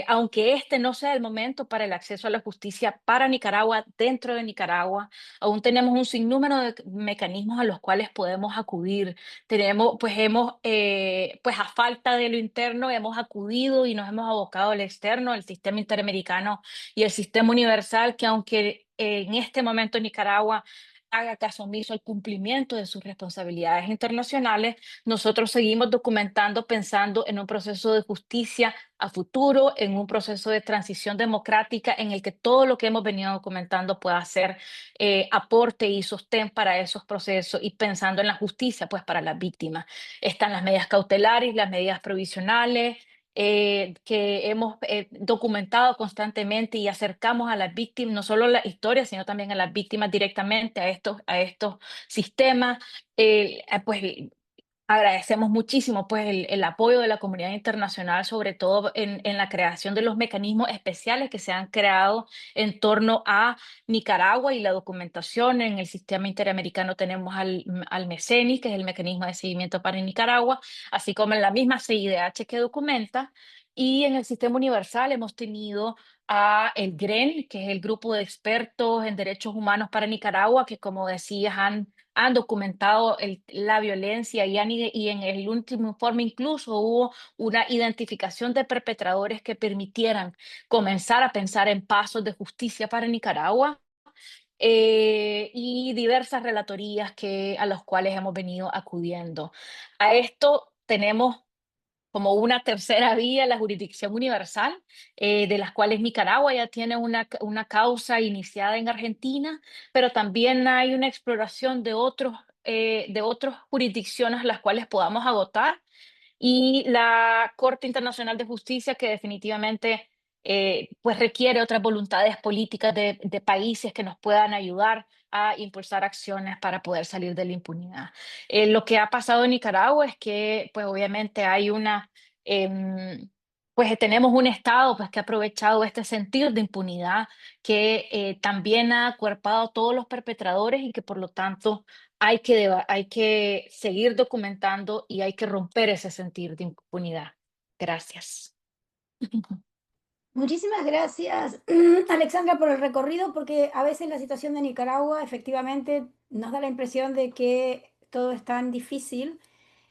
aunque este no sea el momento para el acceso a la justicia para Nicaragua, dentro de Nicaragua, aún tenemos un sinnúmero de mecanismos a los cuales podemos acudir. Pues a falta de lo interno, hemos acudido y nos hemos abocado al externo, el sistema interamericano y el sistema universal, que aunque en este momento Nicaragua haga caso omiso al cumplimiento de sus responsabilidades internacionales, nosotros seguimos documentando pensando en un proceso de justicia a futuro, en un proceso de transición democrática en el que todo lo que hemos venido documentando pueda ser aporte y sostén para esos procesos, y pensando en la justicia pues para las víctimas. Están las medidas cautelares, las medidas provisionales, que hemos documentado constantemente y acercamos a las víctimas, no solo la historia, sino también a las víctimas directamente a estos sistemas. Pues agradecemos muchísimo pues el apoyo de la comunidad internacional, sobre todo en la creación de los mecanismos especiales que se han creado en torno a Nicaragua y la documentación. En el sistema interamericano tenemos al MECENI, que es el mecanismo de seguimiento para Nicaragua, así como en la misma CIDH que documenta. Y en el sistema universal hemos tenido a el GREN, que es el grupo de expertos en derechos humanos para Nicaragua, que como decías han documentado la violencia, y en el último informe incluso hubo una identificación de perpetradores que permitieran comenzar a pensar en pasos de justicia para Nicaragua, y diversas relatorías a los cuales hemos venido acudiendo. A esto tenemos como una tercera vía, la jurisdicción universal, de las cuales Nicaragua ya tiene una causa iniciada en Argentina, pero también hay una exploración de otras jurisdicciones las cuales podamos agotar, y la Corte Internacional de Justicia, que definitivamente pues requiere otras voluntades políticas de países que nos puedan ayudar a impulsar acciones para poder salir de la impunidad. Lo que ha pasado en Nicaragua es que pues obviamente hay pues tenemos un Estado pues que ha aprovechado este sentir de impunidad, que también ha acuerpado a todos los perpetradores, y que por lo tanto hay que seguir documentando y hay que romper ese sentir de impunidad. Gracias. Muchísimas gracias, Alexandra, por el recorrido, porque a veces la situación de Nicaragua efectivamente nos da la impresión de que todo es tan difícil,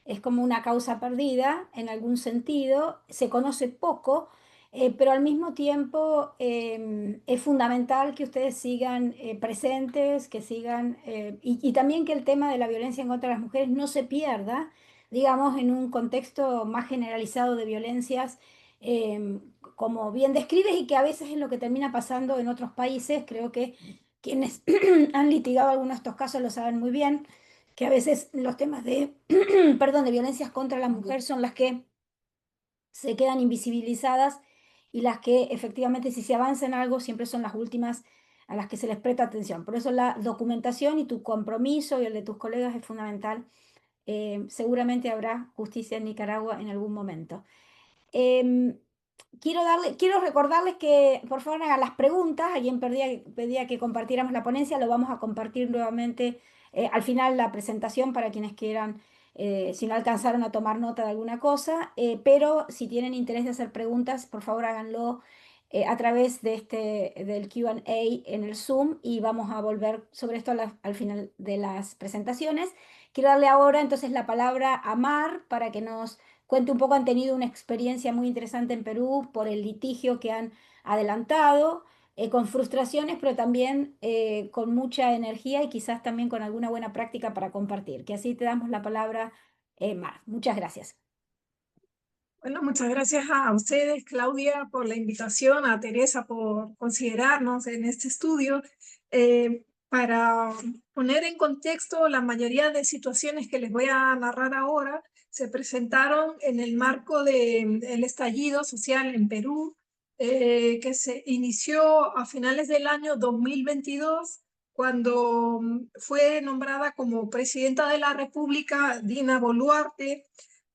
es como una causa perdida en algún sentido, se conoce poco, pero al mismo tiempo es fundamental que ustedes sigan presentes, que sigan, y también que el tema de la violencia en contra de las mujeres no se pierda, digamos, en un contexto más generalizado de violencias, como bien describes, y que a veces es lo que termina pasando en otros países. Creo que quienes han litigado algunos de estos casos lo saben muy bien, que a veces los temas de, perdón, de violencias contra la mujer son las que se quedan invisibilizadas, y las que efectivamente, si se avanza en algo, siempre son las últimas a las que se les presta atención. Por eso la documentación y tu compromiso y el de tus colegas es fundamental. Seguramente habrá justicia en Nicaragua en algún momento. Em, quiero recordarles que por favor hagan las preguntas. Alguien pedía que compartiéramos la ponencia, lo vamos a compartir nuevamente al final la presentación para quienes quieran, si no alcanzaron a tomar nota de alguna cosa, pero si tienen interés de hacer preguntas, por favor háganlo a través del Q&A en el Zoom, y vamos a volver sobre esto al final de las presentaciones. Quiero darle ahora entonces la palabra a Mar para que nos cuente un poco. Han tenido una experiencia muy interesante en Perú por el litigio que han adelantado, con frustraciones, pero también con mucha energía y quizás también con alguna buena práctica para compartir. Que así te damos la palabra, Mar. Muchas gracias. Bueno, muchas gracias a ustedes, Claudia, por la invitación, a Teresa por considerarnos en este estudio. Para poner en contexto, la mayoría de situaciones que les voy a narrar ahora se presentaron en el marco del estallido social en Perú, que se inició a finales del año 2022, cuando fue nombrada como presidenta de la República Dina Boluarte,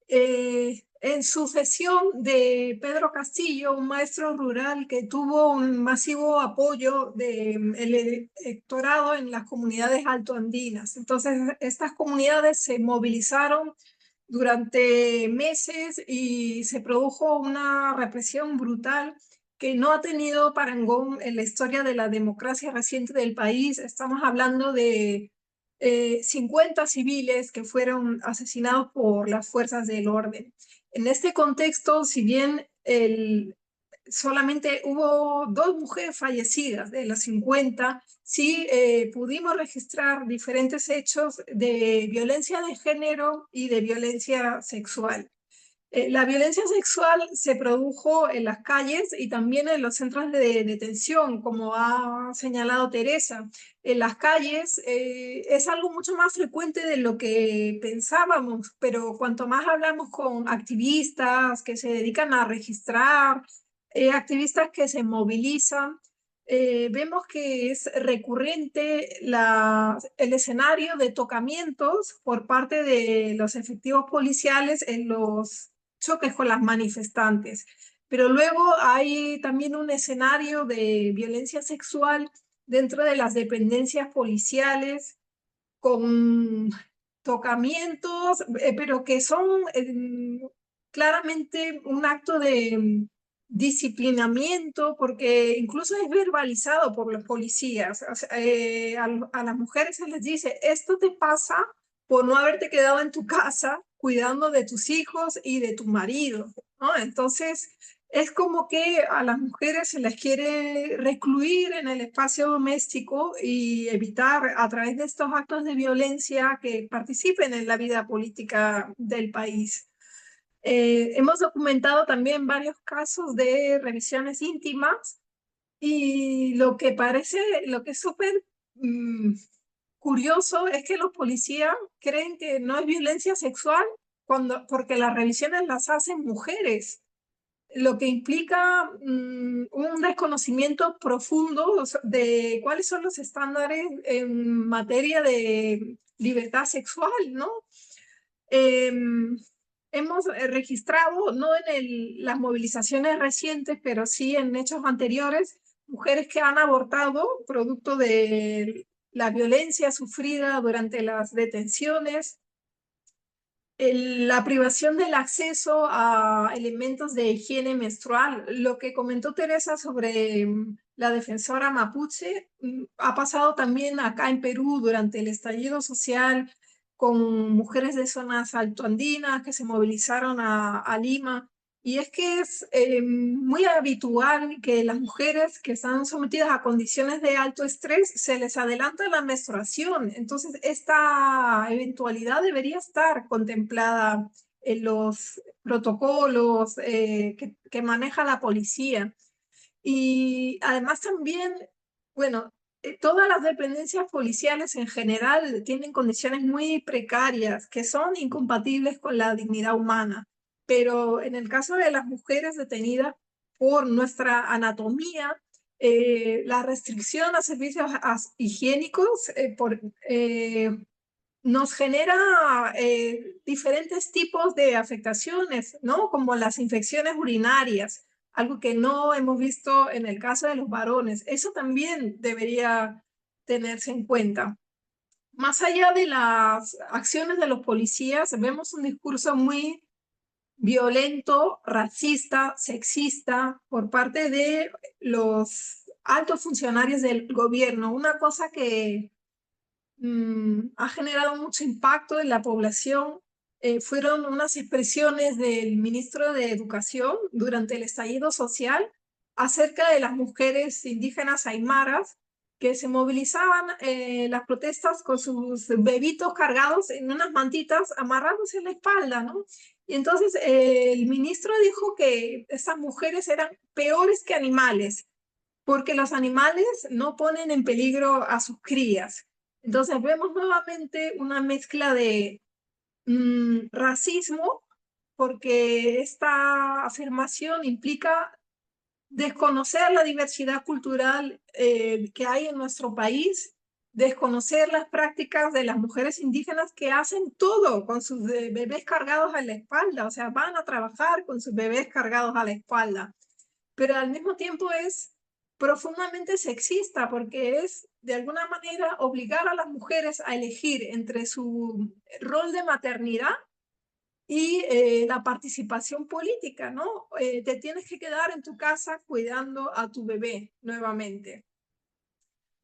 en sucesión de Pedro Castillo, un maestro rural que tuvo un masivo apoyo del electorado en las comunidades altoandinas. Entonces, estas comunidades se movilizaron durante meses y se produjo una represión brutal que no ha tenido parangón en la historia de la democracia reciente del país. Estamos hablando de 50 civiles que fueron asesinados por las fuerzas del orden. En este contexto, si bien solamente hubo 2 mujeres fallecidas de las 50, sí pudimos registrar diferentes hechos de violencia de género y de violencia sexual. La violencia sexual se produjo en las calles y también en los centros de detención, como ha señalado Teresa. En las calles es algo mucho más frecuente de lo que pensábamos, pero cuanto más hablamos con activistas que se dedican a registrar, activistas que se movilizan, vemos que es recurrente el escenario de tocamientos por parte de los efectivos policiales en los choques con las manifestantes. Pero luego hay también un escenario de violencia sexual dentro de las dependencias policiales con tocamientos, pero que son claramente un acto de disciplinamiento, porque incluso es verbalizado por los policías. O sea, a las mujeres se les dice, esto te pasa por no haberte quedado en tu casa cuidando de tus hijos y de tu marido, ¿no? Entonces, es como que a las mujeres se les quiere recluir en el espacio doméstico y evitar a través de estos actos de violencia que participen en la vida política del país. Hemos documentado también varios casos de revisiones íntimas y lo que es súper curioso es que los policías creen que no es violencia sexual porque las revisiones las hacen mujeres, lo que implica un desconocimiento profundo de cuáles son los estándares en materia de libertad sexual, ¿no? Hemos registrado, no en las movilizaciones recientes, pero sí en hechos anteriores, mujeres que han abortado producto de la violencia sufrida durante las detenciones, la privación del acceso a elementos de higiene menstrual. Lo que comentó Teresa sobre la defensora mapuche ha pasado también acá en Perú durante el estallido social con mujeres de zonas altoandinas que se movilizaron a Lima. Y es que es muy habitual que las mujeres que están sometidas a condiciones de alto estrés se les adelanta la menstruación. Entonces, esta eventualidad debería estar contemplada en los protocolos que maneja la policía. Y además también, bueno, todas las dependencias policiales en general tienen condiciones muy precarias que son incompatibles con la dignidad humana. Pero en el caso de las mujeres detenidas por nuestra anatomía, la restricción a servicios higiénicos nos genera diferentes tipos de afectaciones, ¿no? Como las infecciones urinarias, algo que no hemos visto en el caso de los varones. Eso también debería tenerse en cuenta. Más allá de las acciones de los policías, vemos un discurso muy violento, racista, sexista por parte de los altos funcionarios del gobierno. Una cosa que ha generado mucho impacto en la población fueron unas expresiones del ministro de Educación durante el estallido social acerca de las mujeres indígenas aymaras que se movilizaban las protestas con sus bebitos cargados en unas mantitas amarrándose en la espalda, ¿no? Y entonces el ministro dijo que estas mujeres eran peores que animales, porque los animales no ponen en peligro a sus crías. Entonces vemos nuevamente una mezcla de racismo, porque esta afirmación implica desconocer la diversidad cultural que hay en nuestro país, desconocer las prácticas de las mujeres indígenas que hacen todo con sus bebés cargados a la espalda, o sea, van a trabajar con sus bebés cargados a la espalda, pero al mismo tiempo es profundamente sexista porque es de alguna manera obligar a las mujeres a elegir entre su rol de maternidad y la participación política, ¿no? Te tienes que quedar en tu casa cuidando a tu bebé nuevamente.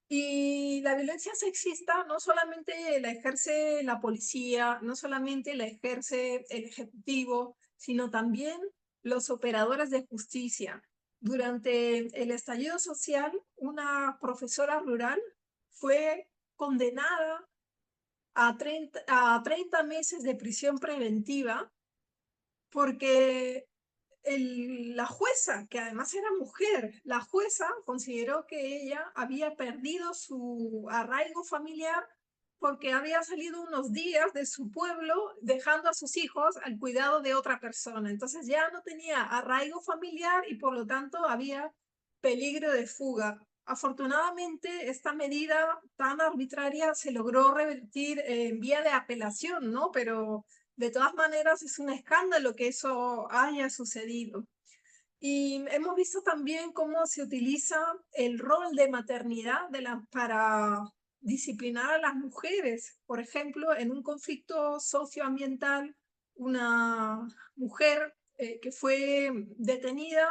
Y la violencia sexista no solamente la ejerce la policía, no solamente la ejerce el ejecutivo, sino también los operadores de justicia. Durante el estallido social, una profesora rural fue condenada a 30 meses de prisión preventiva porque la jueza, que además era mujer, la jueza consideró que ella había perdido su arraigo familiar porque había salido unos días de su pueblo dejando a sus hijos al cuidado de otra persona. Entonces ya no tenía arraigo familiar y por lo tanto había peligro de fuga. Afortunadamente, esta medida tan arbitraria se logró revertir en vía de apelación, ¿no? Pero de todas maneras, es un escándalo que eso haya sucedido. Y hemos visto también cómo se utiliza el rol de maternidad para disciplinar a las mujeres. Por ejemplo, en un conflicto socioambiental, una mujer que fue detenida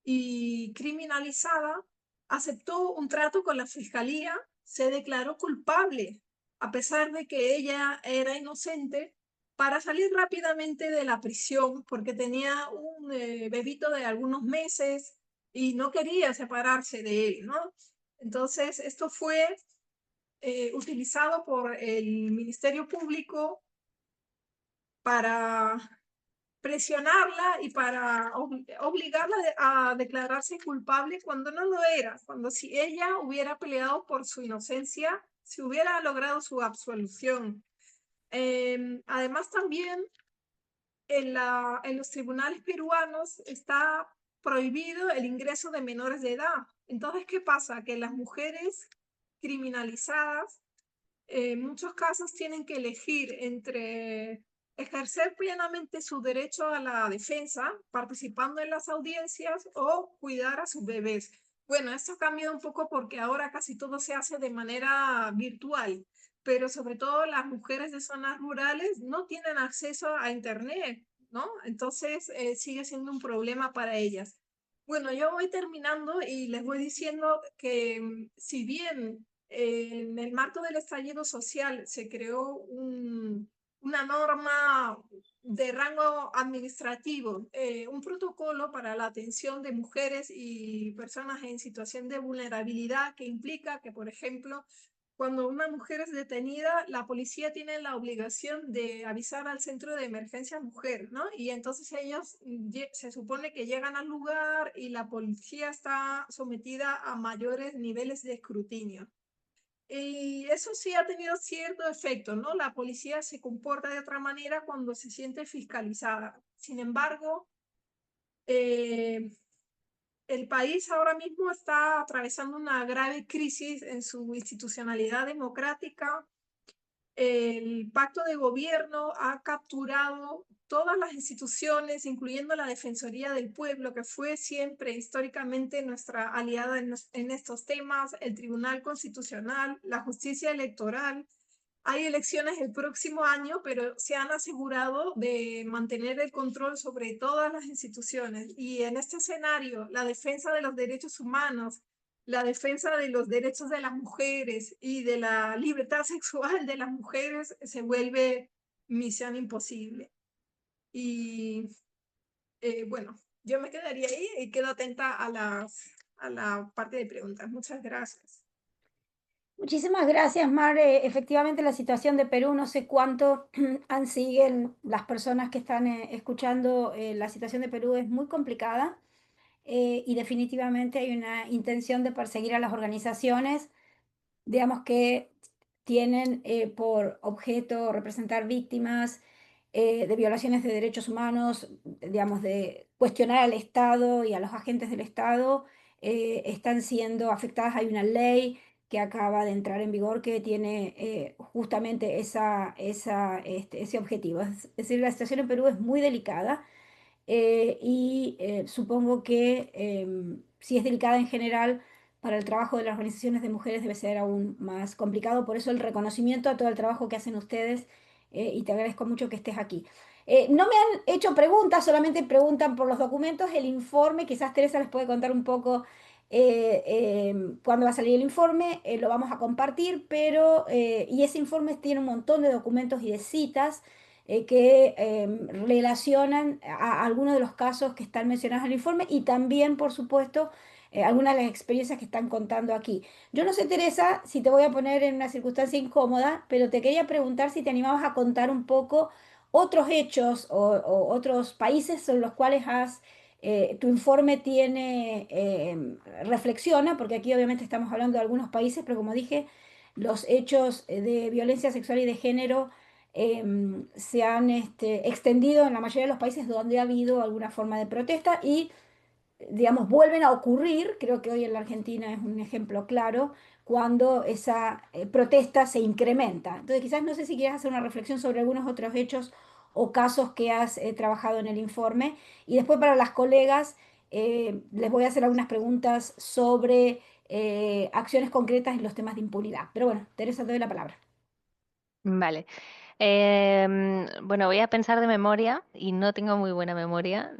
y criminalizada aceptó un trato con la fiscalía, se declaró culpable, a pesar de que ella era inocente, para salir rápidamente de la prisión porque tenía un bebito de algunos meses y no quería separarse de él, ¿no? Entonces, esto fue utilizado por el Ministerio Público para presionarla y para obligarla a declararse culpable cuando no lo era, cuando si ella hubiera peleado por su inocencia, se hubiera logrado su absolución. Además, también en los tribunales peruanos está prohibido el ingreso de menores de edad. Entonces, ¿qué pasa? Que las mujeres criminalizadas en muchos casos tienen que elegir entre ejercer plenamente su derecho a la defensa, participando en las audiencias o cuidar a sus bebés. Bueno, esto ha cambiado un poco porque ahora casi todo se hace de manera virtual, pero sobre todo las mujeres de zonas rurales no tienen acceso a Internet, ¿no? Entonces sigue siendo un problema para ellas. Bueno, yo voy terminando y les voy diciendo que si bien en el marco del estallido social se creó una norma de rango administrativo, un protocolo para la atención de mujeres y personas en situación de vulnerabilidad que implica que, por ejemplo, cuando una mujer es detenida, la policía tiene la obligación de avisar al centro de emergencia mujer, ¿no? Y entonces ellos se supone que llegan al lugar y la policía está sometida a mayores niveles de escrutinio. Y eso sí ha tenido cierto efecto, ¿no? La policía se comporta de otra manera cuando se siente fiscalizada. Sin embargo, el país ahora mismo está atravesando una grave crisis en su institucionalidad democrática. El pacto de gobierno ha capturado todas las instituciones, incluyendo la Defensoría del Pueblo, que fue siempre históricamente nuestra aliada en estos temas, el Tribunal Constitucional, la justicia electoral. Hay elecciones el próximo año, pero se han asegurado de mantener el control sobre todas las instituciones. Y en este escenario, la defensa de los derechos humanos, la defensa de los derechos de las mujeres y de la libertad sexual de las mujeres se vuelve misión imposible. Y bueno, yo me quedaría ahí y quedo atenta a la parte de preguntas. Muchas gracias. Muchísimas gracias, Mar. Efectivamente, la situación de Perú, no sé cuánto siguen las personas que están escuchando, la situación de Perú es muy complicada. y definitivamente hay una intención de perseguir a las organizaciones, digamos, que tienen por objeto representar víctimas de violaciones de derechos humanos, digamos, de cuestionar al Estado y a los agentes del Estado, están siendo afectadas. Hay una ley que acaba de entrar en vigor que tiene justamente ese objetivo. Es decir, la situación en Perú es muy delicada, y supongo que si es delicada en general, para el trabajo de las organizaciones de mujeres debe ser aún más complicado. Por eso el reconocimiento a todo el trabajo que hacen ustedes, y te agradezco mucho que estés aquí. No me han hecho preguntas, solamente preguntan por los documentos, el informe. Quizás Teresa les puede contar un poco cuándo va a salir el informe. Lo vamos a compartir, pero y ese informe tiene un montón de documentos y de citas que relacionan a algunos de los casos que están mencionados en el informe, y también, por supuesto, algunas de las experiencias que están contando aquí. Yo no sé, Teresa, si te voy a poner en una circunstancia incómoda, pero te quería preguntar si te animabas a contar un poco otros hechos o otros países sobre los cuales tu informe tiene, reflexiona, porque aquí obviamente estamos hablando de algunos países, pero como dije, los hechos de violencia sexual y de género se han extendido en la mayoría de los países donde ha habido alguna forma de protesta, y, digamos, vuelven a ocurrir. Creo que hoy en la Argentina es un ejemplo claro cuando esa protesta se incrementa. Entonces, quizás no sé si quieres hacer una reflexión sobre algunos otros hechos o casos que has trabajado en el informe. Y después, para las colegas, les voy a hacer algunas preguntas sobre acciones concretas en los temas de impunidad. Pero bueno, Teresa, te doy la palabra. Vale. Bueno, voy a pensar de memoria y no tengo muy buena memoria.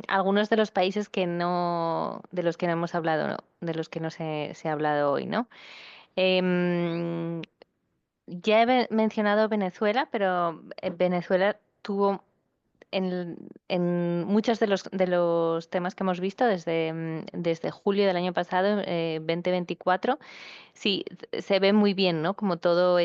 Algunos de los países de los que no hemos hablado, ¿no? De los que no se ha hablado hoy, ¿no? Em, ya he mencionado Venezuela, pero Venezuela tuvo en muchos de los temas que hemos visto desde julio del año pasado, 2024. Sí, se ve muy bien, ¿no? Como todo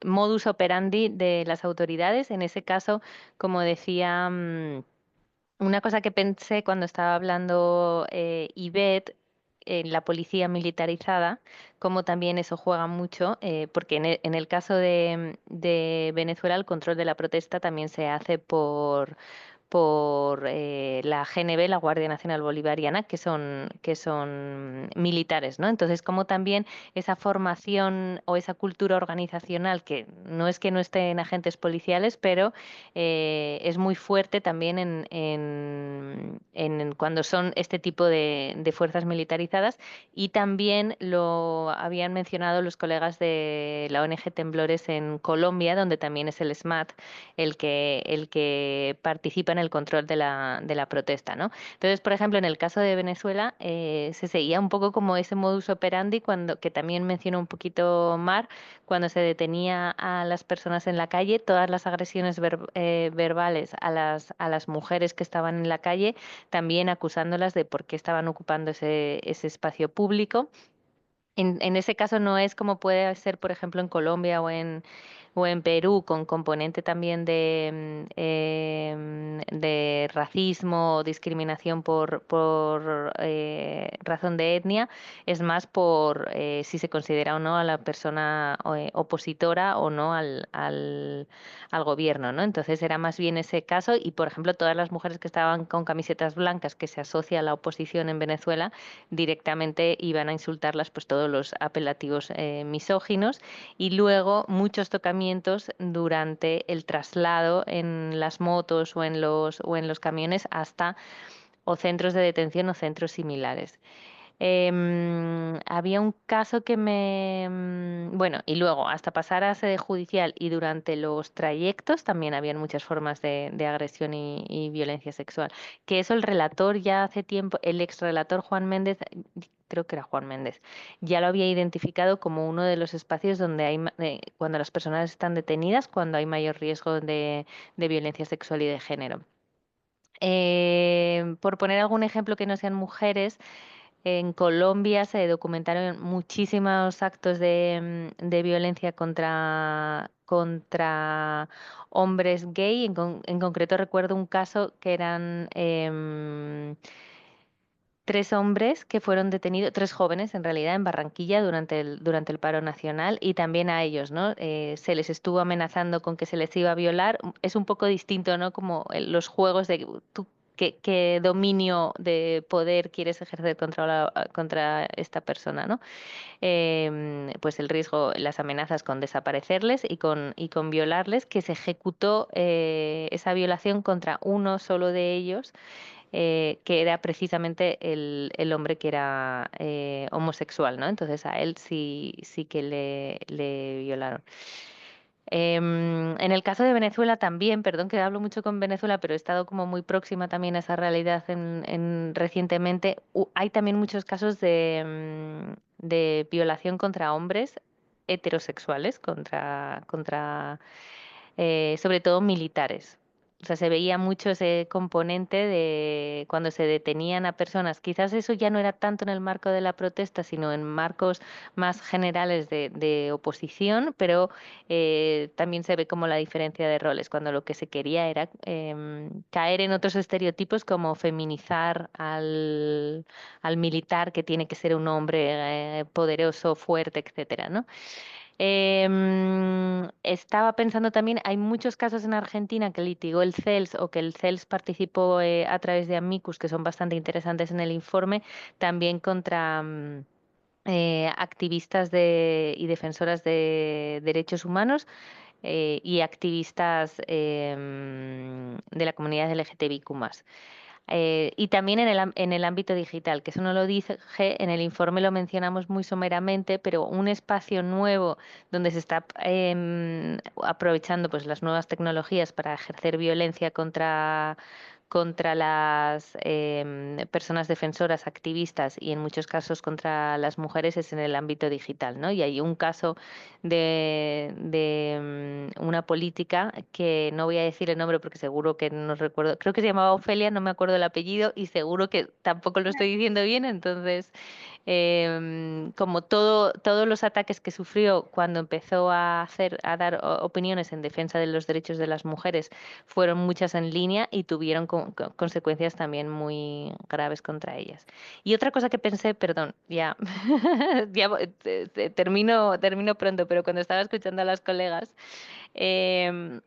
modus operandi de las autoridades. En ese caso, como decía, una cosa que pensé cuando estaba hablando Ivette, en la policía militarizada, como también eso juega mucho, porque en el caso de Venezuela el control de la protesta también se hace por la GNB, la Guardia Nacional Bolivariana, que son militares, ¿no? Entonces, como también esa formación o esa cultura organizacional, que no es que no esté en agentes policiales, pero es muy fuerte también en cuando son este tipo de fuerzas militarizadas, y también lo habían mencionado los colegas de la ONG Temblores en Colombia, donde también es el SMAT el que participa en el control de la protesta, ¿no? Entonces, por ejemplo, en el caso de Venezuela, se seguía un poco como ese modus operandi que también mencionó un poquito Mar, cuando se detenía a las personas en la calle, todas las agresiones verbales a las mujeres que estaban en la calle, también acusándolas de por qué estaban ocupando ese espacio público. En ese caso no es como puede ser, por ejemplo, en Colombia o en Perú, con componente también de racismo o discriminación por razón de etnia. Es más por si se considera o no a la persona opositora o no al gobierno, ¿no? Entonces era más bien ese caso, y, por ejemplo, todas las mujeres que estaban con camisetas blancas, que se asocia a la oposición en Venezuela, directamente iban a insultarlas, pues todos los apelativos misóginos, y luego muchos tocamientos durante el traslado en las motos o en los camiones hasta o centros de detención o centros similares. Había un caso bueno, y luego hasta pasar a sede judicial y durante los trayectos también habían muchas formas de agresión y violencia sexual. Que eso el relator ya hace tiempo, el ex relator Juan Méndez, creo que era Juan Méndez, ya lo había identificado como uno de los espacios donde cuando las personas están detenidas, cuando hay mayor riesgo de violencia sexual y de género. Por poner algún ejemplo que no sean mujeres, En Colombia se documentaron muchísimos actos de violencia contra hombres gay. En concreto recuerdo un caso que eran tres hombres que fueron detenidos, tres jóvenes en realidad, en Barranquilla durante el paro nacional, y también a ellos, ¿no? Se les estuvo amenazando con que se les iba a violar. Es un poco distinto, ¿no? Como los juegos de tú qué dominio de poder quieres ejercer contra esta persona, ¿no? Pues el riesgo, las amenazas con desaparecerles y con violarles, que se ejecutó esa violación contra uno solo de ellos, que era precisamente el hombre que era homosexual, ¿no? Entonces a él sí que le violaron. En el caso de Venezuela también, perdón que hablo mucho con Venezuela, pero he estado como muy próxima también a esa realidad recientemente. Hay también muchos casos de violación contra hombres heterosexuales, sobre todo militares. O sea, se veía mucho ese componente de cuando se detenían a personas. Quizás eso ya no era tanto en el marco de la protesta, sino en marcos más generales de oposición, pero también se ve como la diferencia de roles, cuando lo que se quería era caer en otros estereotipos como feminizar al militar, que tiene que ser un hombre poderoso, fuerte, etcétera, ¿no? Estaba pensando también, hay muchos casos en Argentina que litigó el CELS o que el CELS participó a través de Amicus, que son bastante interesantes en el informe, también contra activistas y defensoras de derechos humanos, y activistas de la comunidad LGTBIQ+. Y también en el ámbito digital, que eso no lo dije, en el informe lo mencionamos muy someramente, pero un espacio nuevo donde se está aprovechando pues las nuevas tecnologías para ejercer violencia contra las personas defensoras, activistas, y en muchos casos contra las mujeres, es en el ámbito digital, ¿no? Y hay un caso de una política, que no voy a decir el nombre porque seguro que no recuerdo, creo que se llamaba Ofelia, no me acuerdo el apellido, y seguro que tampoco lo estoy diciendo bien. Entonces, como todos los ataques que sufrió cuando empezó a dar opiniones en defensa de los derechos de las mujeres, fueron muchas en línea y tuvieron consecuencias también muy graves contra ellas. Y otra cosa que pensé, perdón, ya, ya termino pronto, pero cuando estaba escuchando a las colegas, em,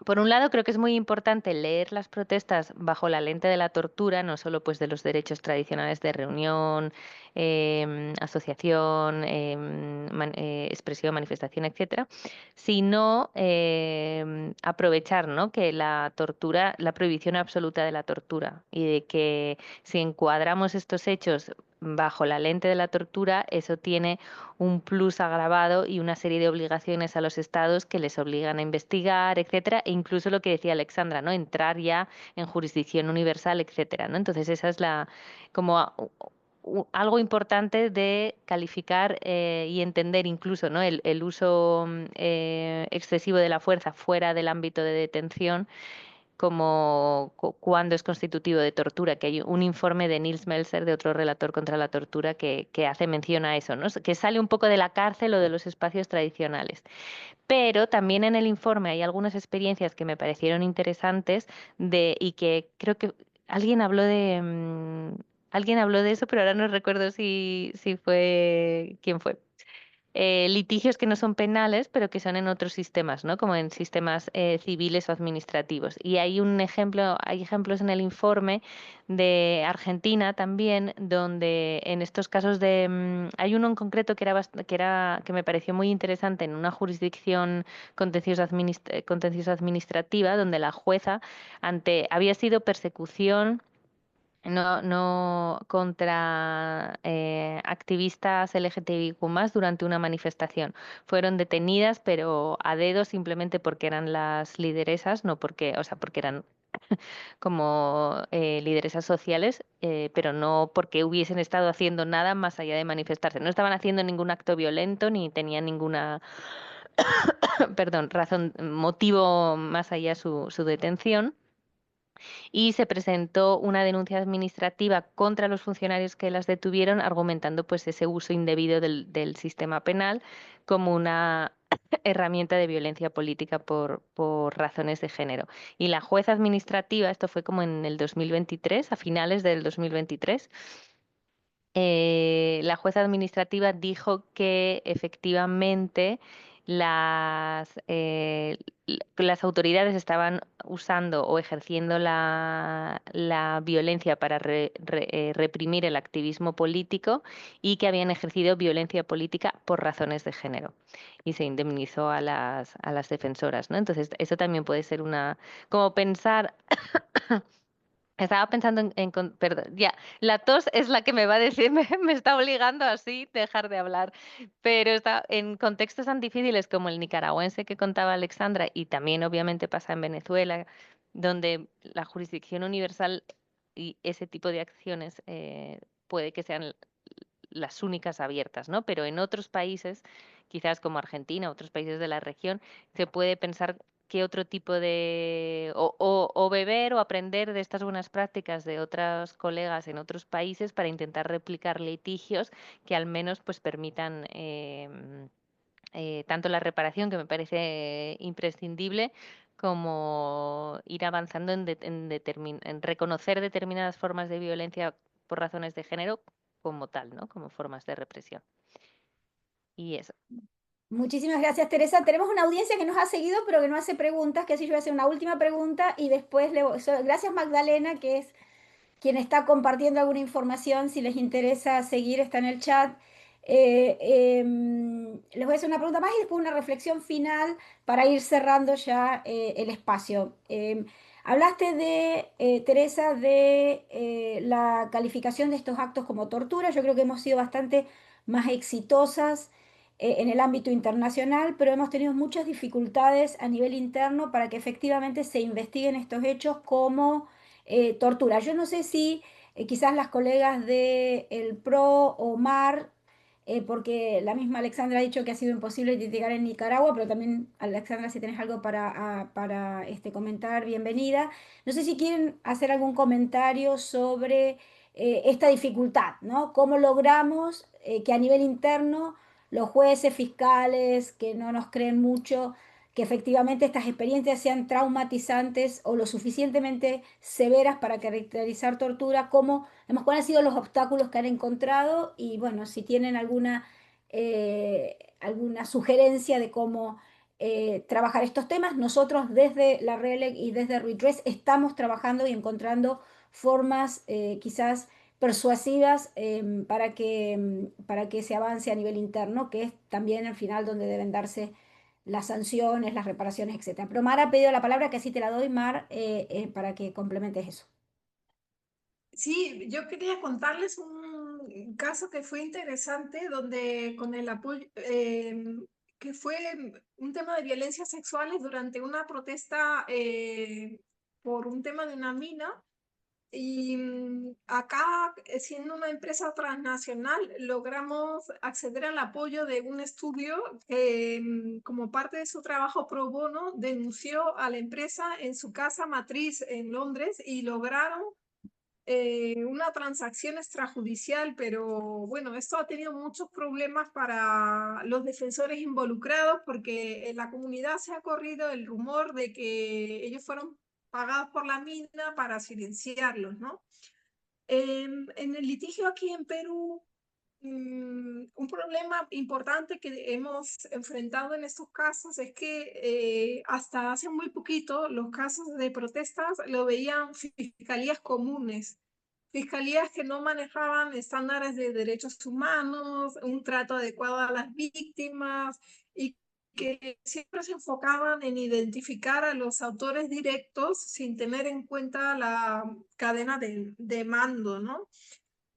por un lado, creo que es muy importante leer las protestas bajo la lente de la tortura, no solo pues de los derechos tradicionales de reunión, asociación, expresión, manifestación, etcétera, sino aprovechar, ¿no? Que la tortura, la prohibición absoluta de la tortura, y de que si encuadramos estos hechos bajo la lente de la tortura, eso tiene un plus agravado y una serie de obligaciones a los estados que les obligan a investigar, etcétera, e incluso lo que decía Alexandra, ¿no? Entrar ya en jurisdicción universal, etcétera, ¿no? Entonces esa es algo importante de calificar y entender incluso, ¿no? El uso excesivo de la fuerza fuera del ámbito de detención, como cuando es constitutivo de tortura, que hay un informe de Nils Melzer, de otro relator contra la tortura, que hace mención a eso, ¿no? Que sale un poco de la cárcel o de los espacios tradicionales. Pero también en el informe hay algunas experiencias que me parecieron interesantes, y que creo que alguien habló de eso, pero ahora no recuerdo si fue quién fue. Litigios que no son penales, pero que son en otros sistemas, ¿no? Como en sistemas civiles o administrativos. Y hay ejemplos en el informe de Argentina también, donde en estos casos hay uno en concreto que me pareció muy interesante, en una jurisdicción contenciosa administrativa, donde la jueza había sido persecución, no contra activistas LGTBIQ+ durante una manifestación. Fueron detenidas, pero a dedo, simplemente porque eran las lideresas, no porque, o sea, porque eran como lideresas sociales, pero no porque hubiesen estado haciendo nada más allá de manifestarse. No estaban haciendo ningún acto violento ni tenían ninguna, perdón, motivo más allá su detención. y se presentó una denuncia administrativa contra los funcionarios que las detuvieron, argumentando pues ese uso indebido del sistema penal como una herramienta de violencia política por razones de género. Y la jueza administrativa, esto fue como en el 2023, a finales del 2023, la jueza administrativa dijo que efectivamente las autoridades estaban usando o ejerciendo la violencia para reprimir el activismo político y que habían ejercido violencia política por razones de género. Y se indemnizó a las defensoras, ¿no? Entonces, eso también puede ser como pensar. Estaba pensando perdón, ya, la tos es la que me va a decir, me está obligando así dejar de hablar, pero en contextos tan difíciles como el nicaragüense que contaba Alexandra, y también obviamente pasa en Venezuela, donde la jurisdicción universal y ese tipo de acciones puede que sean las únicas abiertas, ¿no? Pero en otros países, quizás como Argentina, otros países de la región, se puede pensar qué otro tipo de, o beber o aprender de estas buenas prácticas de otros colegas en otros países para intentar replicar litigios que al menos pues permitan tanto la reparación, que me parece imprescindible, como ir avanzando en reconocer determinadas formas de violencia por razones de género como tal, ¿no? Como formas de represión. Y eso. Muchísimas gracias, Teresa. Tenemos una audiencia que nos ha seguido, pero que no hace preguntas, que así yo voy a hacer una última pregunta y después gracias, Magdalena, que es quien está compartiendo alguna información. Si les interesa seguir, está en el chat. Les voy a hacer una pregunta más y después una reflexión final para ir cerrando ya el espacio. Hablaste Teresa, de la calificación de estos actos como tortura. Yo creo que hemos sido bastante más exitosas en el ámbito internacional, pero hemos tenido muchas dificultades a nivel interno para que efectivamente se investiguen estos hechos como tortura. Yo no sé si quizás las colegas de el PRO o MAR, porque la misma Alexandra ha dicho que ha sido imposible litigar en Nicaragua, pero también, Alexandra, si tienes algo para comentar, bienvenida. No sé si quieren hacer algún comentario sobre esta dificultad, ¿no? ¿Cómo logramos que a nivel interno los jueces, fiscales, que no nos creen mucho, que efectivamente estas experiencias sean traumatizantes o lo suficientemente severas para caracterizar tortura, cuáles han sido los obstáculos que han encontrado y bueno, si tienen alguna sugerencia de cómo trabajar estos temas. Nosotros desde la RELEC y desde Redress estamos trabajando y encontrando formas quizás persuasivas para que se avance a nivel interno, que es también al final donde deben darse las sanciones, las reparaciones, etcétera. Pero Mar ha pedido la palabra, que así te la doy, Mar, para que complementes eso. Sí, yo quería contarles un caso que fue interesante, donde con el apoyo, que fue un tema de violencias sexuales durante una protesta por un tema de una mina. Y acá, siendo una empresa transnacional, logramos acceder al apoyo de un estudio que, como parte de su trabajo pro bono, denunció a la empresa en su casa matriz en Londres y lograron una transacción extrajudicial, pero bueno, esto ha tenido muchos problemas para los defensores involucrados, porque en la comunidad se ha corrido el rumor de que ellos fueron pagados por la mina para silenciarlos, ¿no? En el litigio aquí en Perú, un problema importante que hemos enfrentado en estos casos es que hasta hace muy poquito los casos de protestas lo veían fiscalías comunes, fiscalías que no manejaban estándares de derechos humanos, un trato adecuado a las víctimas y que siempre se enfocaban en identificar a los autores directos sin tener en cuenta la cadena de mando, ¿no?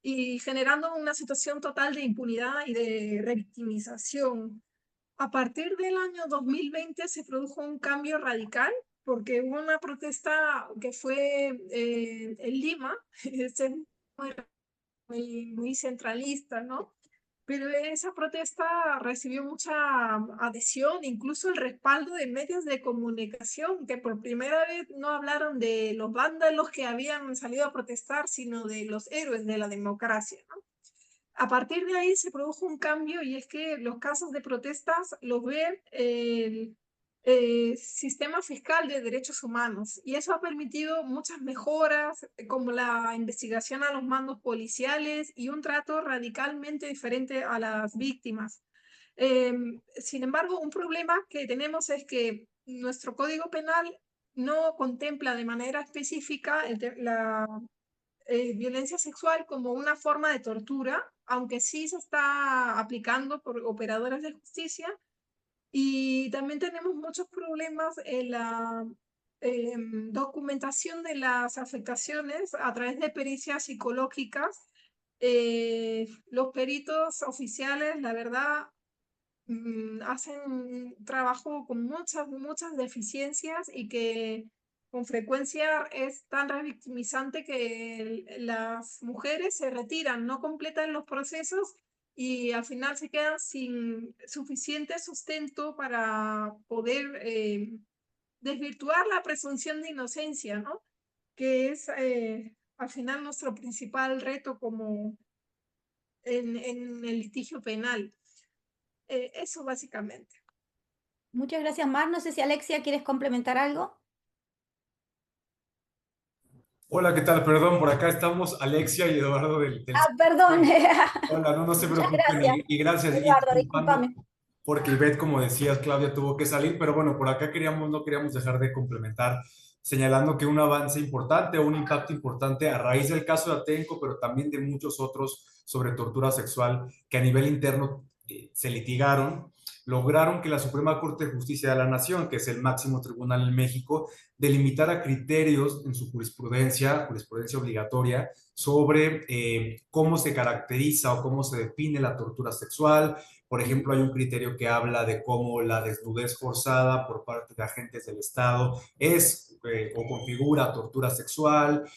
Y generando una situación total de impunidad y de revictimización. A partir del año 2020 se produjo un cambio radical porque hubo una protesta que fue en Lima, es muy centralista, ¿no? pero esa protesta recibió mucha adhesión, incluso el respaldo de medios de comunicación, que por primera vez no hablaron de los vándalos que habían salido a protestar, sino de los héroes de la democracia, ¿no? A partir de ahí se produjo un cambio y es que los casos de protestas los ve el sistema fiscal de derechos humanos y eso ha permitido muchas mejoras como la investigación a los mandos policiales y un trato radicalmente diferente a las víctimas. Sin embargo, un problema que tenemos es que nuestro Código Penal no contempla de manera específica la violencia sexual como una forma de tortura, aunque sí se está aplicando por operadores de justicia. Y también tenemos muchos problemas en la documentación de las afectaciones a través de pericias psicológicas. Los peritos oficiales, la verdad, hacen un trabajo con muchas deficiencias y que con frecuencia es tan revictimizante que las mujeres se retiran, no completan los procesos y al final se quedan sin suficiente sustento para poder desvirtuar la presunción de inocencia, ¿no? Que es al final nuestro principal reto como en el litigio penal. Eso básicamente. Muchas gracias, Mar. No sé si Alexia quieres complementar algo. Hola, ¿qué tal? Perdón, por acá estamos Alexia y Eduardo del Ah, perdón. Hola, no se Muchas preocupen gracias, y gracias. Y Eduardo, disculpando discúlpame. porque Ivette, como decías, Claudia tuvo que salir, pero bueno, por acá no queríamos dejar de complementar, señalando que un avance importante o un impacto importante a raíz del caso de Atenco, pero también de muchos otros sobre tortura sexual que a nivel interno se litigaron, lograron que la Suprema Corte de Justicia de la Nación, que es el máximo tribunal en México, delimitara criterios en su jurisprudencia obligatoria, sobre cómo se caracteriza o cómo se define la tortura sexual. Por ejemplo, hay un criterio que habla de cómo la desnudez forzada por parte de agentes del Estado es o configura tortura sexual,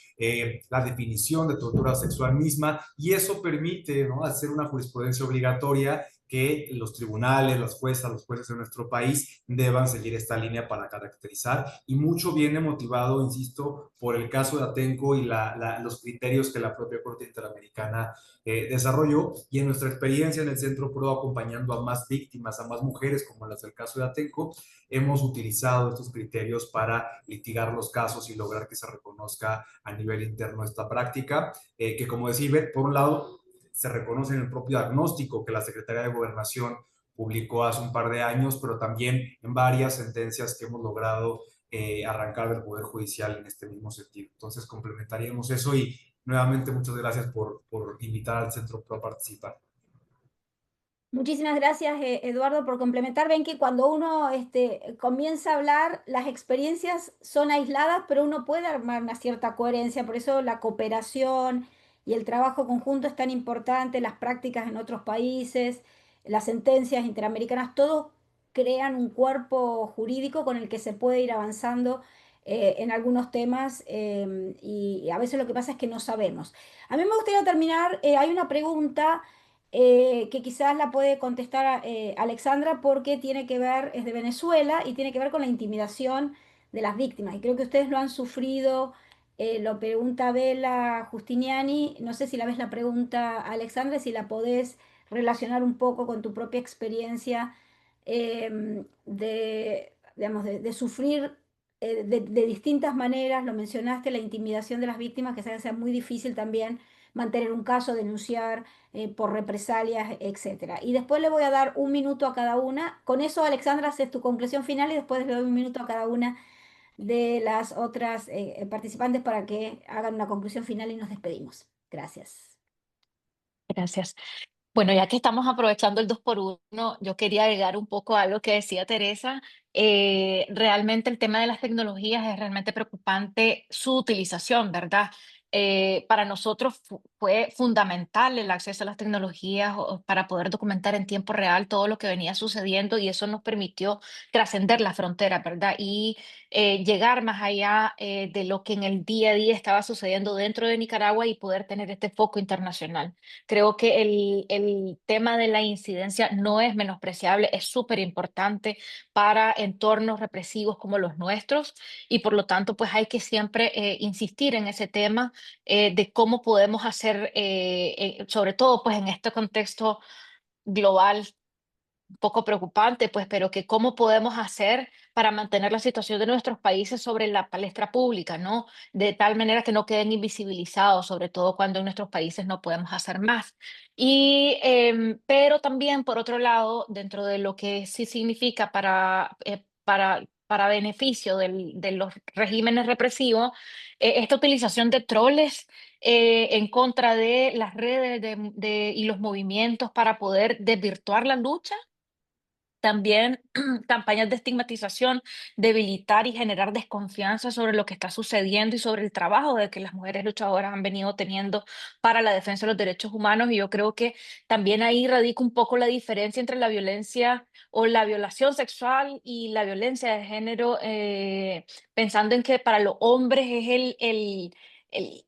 la definición de tortura sexual misma, y eso permite, ¿no?, hacer una jurisprudencia obligatoria que los tribunales, las juezas, los jueces de nuestro país deban seguir esta línea para caracterizar, y mucho viene motivado, insisto, por el caso de Atenco y los criterios que la propia Corte Interamericana desarrolló, y en nuestra experiencia en el Centro PRO acompañando a más víctimas, a más mujeres como las del caso de Atenco, hemos utilizado estos criterios para litigar los casos y lograr que se reconozca a nivel interno esta práctica, que como decía Ivette, por un lado se reconoce en el propio diagnóstico que la Secretaría de Gobernación publicó hace un par de años, pero también en varias sentencias que hemos logrado arrancar del Poder Judicial en este mismo sentido. Entonces complementaríamos eso y nuevamente muchas gracias por invitar al Centro PRO a participar. Muchísimas gracias, Eduardo, por complementar. Ven que cuando uno comienza a hablar, las experiencias son aisladas, pero uno puede armar una cierta coherencia. Por eso la cooperación y el trabajo conjunto es tan importante, las prácticas en otros países, las sentencias interamericanas, todo crean un cuerpo jurídico con el que se puede ir avanzando en algunos temas y a veces lo que pasa es que no sabemos. A mí me gustaría terminar, hay una pregunta que quizás la puede contestar Alexandra porque tiene que ver, es de Venezuela y tiene que ver con la intimidación de las víctimas. Y creo que ustedes lo han sufrido, lo pregunta Bela Justiniani. No sé si la ves la pregunta, Alexandra, si la podés relacionar un poco con tu propia experiencia digamos, de sufrir de distintas maneras. Lo mencionaste, la intimidación de las víctimas, que sea muy difícil también mantener un caso, denunciar por represalias, etcétera. Y después le voy a dar un minuto a cada una. Con eso, Alexandra, haces tu conclusión final y después le doy un minuto a cada una de las otras participantes para que hagan una conclusión final y nos despedimos. Gracias. Gracias. Bueno, ya que estamos aprovechando el 2x1, yo quería agregar un poco a lo que decía Teresa. Realmente el tema de las tecnologías es realmente preocupante su utilización, ¿verdad? Para nosotros fue fundamental el acceso a las tecnologías para poder documentar en tiempo real todo lo que venía sucediendo, y eso nos permitió trascender la frontera, ¿verdad? Y llegar más allá de lo que en el día a día estaba sucediendo dentro de Nicaragua y poder tener este foco internacional. Creo que el tema de la incidencia no es menospreciable, es súper importante para entornos represivos como los nuestros y por lo tanto pues hay que siempre insistir en ese tema de cómo podemos hacer, sobre todo pues en este contexto global un poco preocupante, pues, pero que cómo podemos hacer para mantener la situación de nuestros países sobre la palestra pública, ¿no? De tal manera que no queden invisibilizados, sobre todo cuando en nuestros países no podemos hacer más. Y, pero también, por otro lado, dentro de lo que sí significa para beneficio de los regímenes represivos, esta utilización de troles en contra de las redes y los movimientos para poder desvirtuar la lucha también campañas de estigmatización, debilitar y generar desconfianza sobre lo que está sucediendo y sobre el trabajo de que las mujeres luchadoras han venido teniendo para la defensa de los derechos humanos. Y yo creo que también ahí radica un poco la diferencia entre la violencia o la violación sexual y la violencia de género, pensando en que para los hombres es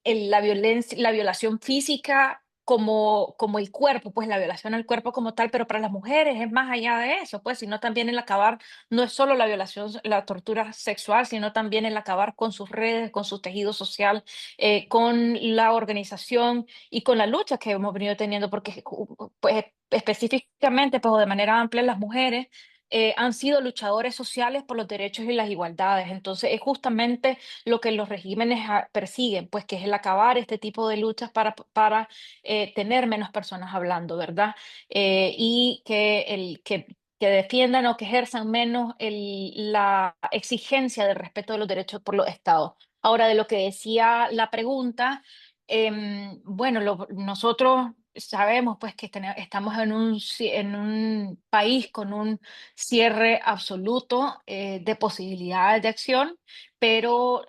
la violencia, la violación física como el cuerpo, pues la violación al cuerpo como tal, pero para las mujeres es más allá de eso, pues, sino también el acabar, no es solo la violación, la tortura sexual, sino también el acabar con sus redes, con su tejido social, con la organización y con la lucha que hemos venido teniendo, porque pues, específicamente, pues, o de manera amplia, las mujeres han sido luchadores sociales por los derechos y las igualdades. Entonces, es justamente lo que los regímenes persiguen, pues, que es el acabar este tipo de luchas para tener menos personas hablando, ¿verdad? Y que defiendan o que ejerzan menos la exigencia del respeto de los derechos por los estados. Ahora, de lo que decía la pregunta, bueno, nosotros sabemos pues que estamos en un país con un cierre absoluto de posibilidades de acción, pero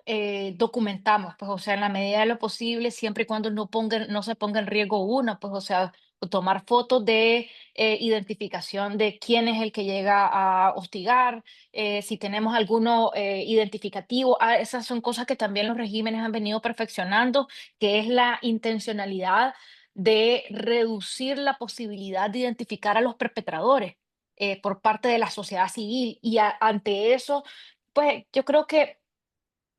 documentamos, pues, o sea, en la medida de lo posible, siempre y cuando no se ponga en riesgo una, pues, o sea, tomar fotos de identificación de quién es el que llega a hostigar, si tenemos alguno identificativo. Esas son cosas que también los regímenes han venido perfeccionando, que es la intencionalidad de reducir la posibilidad de identificar a los perpetradores por parte de la sociedad civil. Y ante eso, pues yo creo que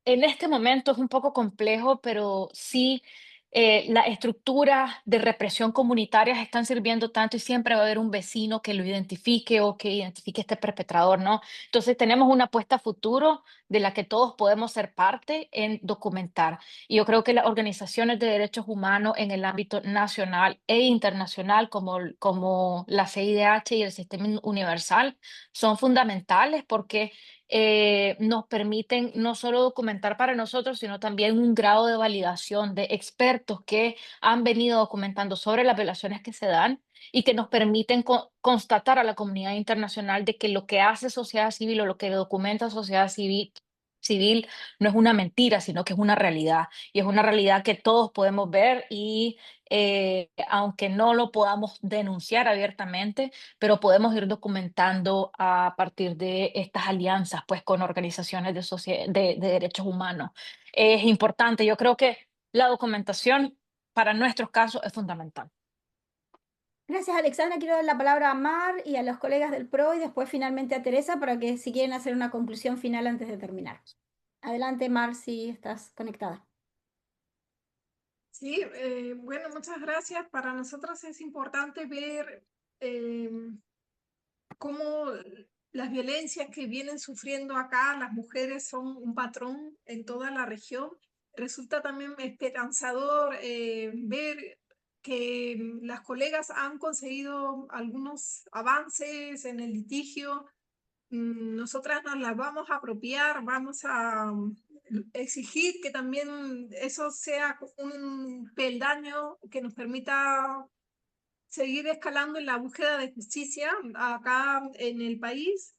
en este momento es un poco complejo, pero sí, las estructuras de represión comunitarias están sirviendo tanto y siempre va a haber un vecino que lo identifique o que identifique este perpetrador, ¿no? Entonces tenemos una apuesta a futuro de la que todos podemos ser parte en documentar. Y yo creo que las organizaciones de derechos humanos en el ámbito nacional e internacional, como la CIDH y el Sistema Universal, son fundamentales porque nos permiten no solo documentar para nosotros, sino también un grado de validación de expertos que han venido documentando sobre las violaciones que se dan y que nos permiten constatar a la comunidad internacional de que lo que hace sociedad civil o lo que documenta sociedad civil no es una mentira, sino que es una realidad. Y es una realidad que todos podemos ver y aunque no lo podamos denunciar abiertamente, pero podemos ir documentando a partir de estas alianzas, pues, con organizaciones de derechos humanos. Es importante, yo creo que la documentación para nuestros casos es fundamental. Gracias, Alexandra. Quiero dar la palabra a Mar y a los colegas del PRO y después finalmente a Teresa para que si quieren hacer una conclusión final antes de terminar. Adelante, Mar, si estás conectada. Sí, bueno, muchas gracias. Para nosotros es importante ver cómo las violencias que vienen sufriendo acá las mujeres son un patrón en toda la región. Resulta también esperanzador ver que las colegas han conseguido algunos avances en el litigio. Nosotras nos las vamos a apropiar, vamos a exigir que también eso sea un peldaño que nos permita seguir escalando en la búsqueda de justicia acá en el país.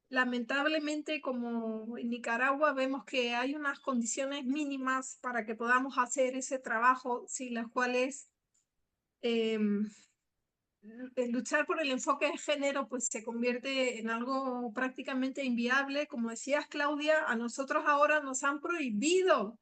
Lamentablemente, como en Nicaragua, vemos que hay unas condiciones mínimas para que podamos hacer ese trabajo, sin las cuales luchar por el enfoque de género pues se convierte en algo prácticamente inviable. Como decías, Claudia, a nosotros ahora nos han prohibido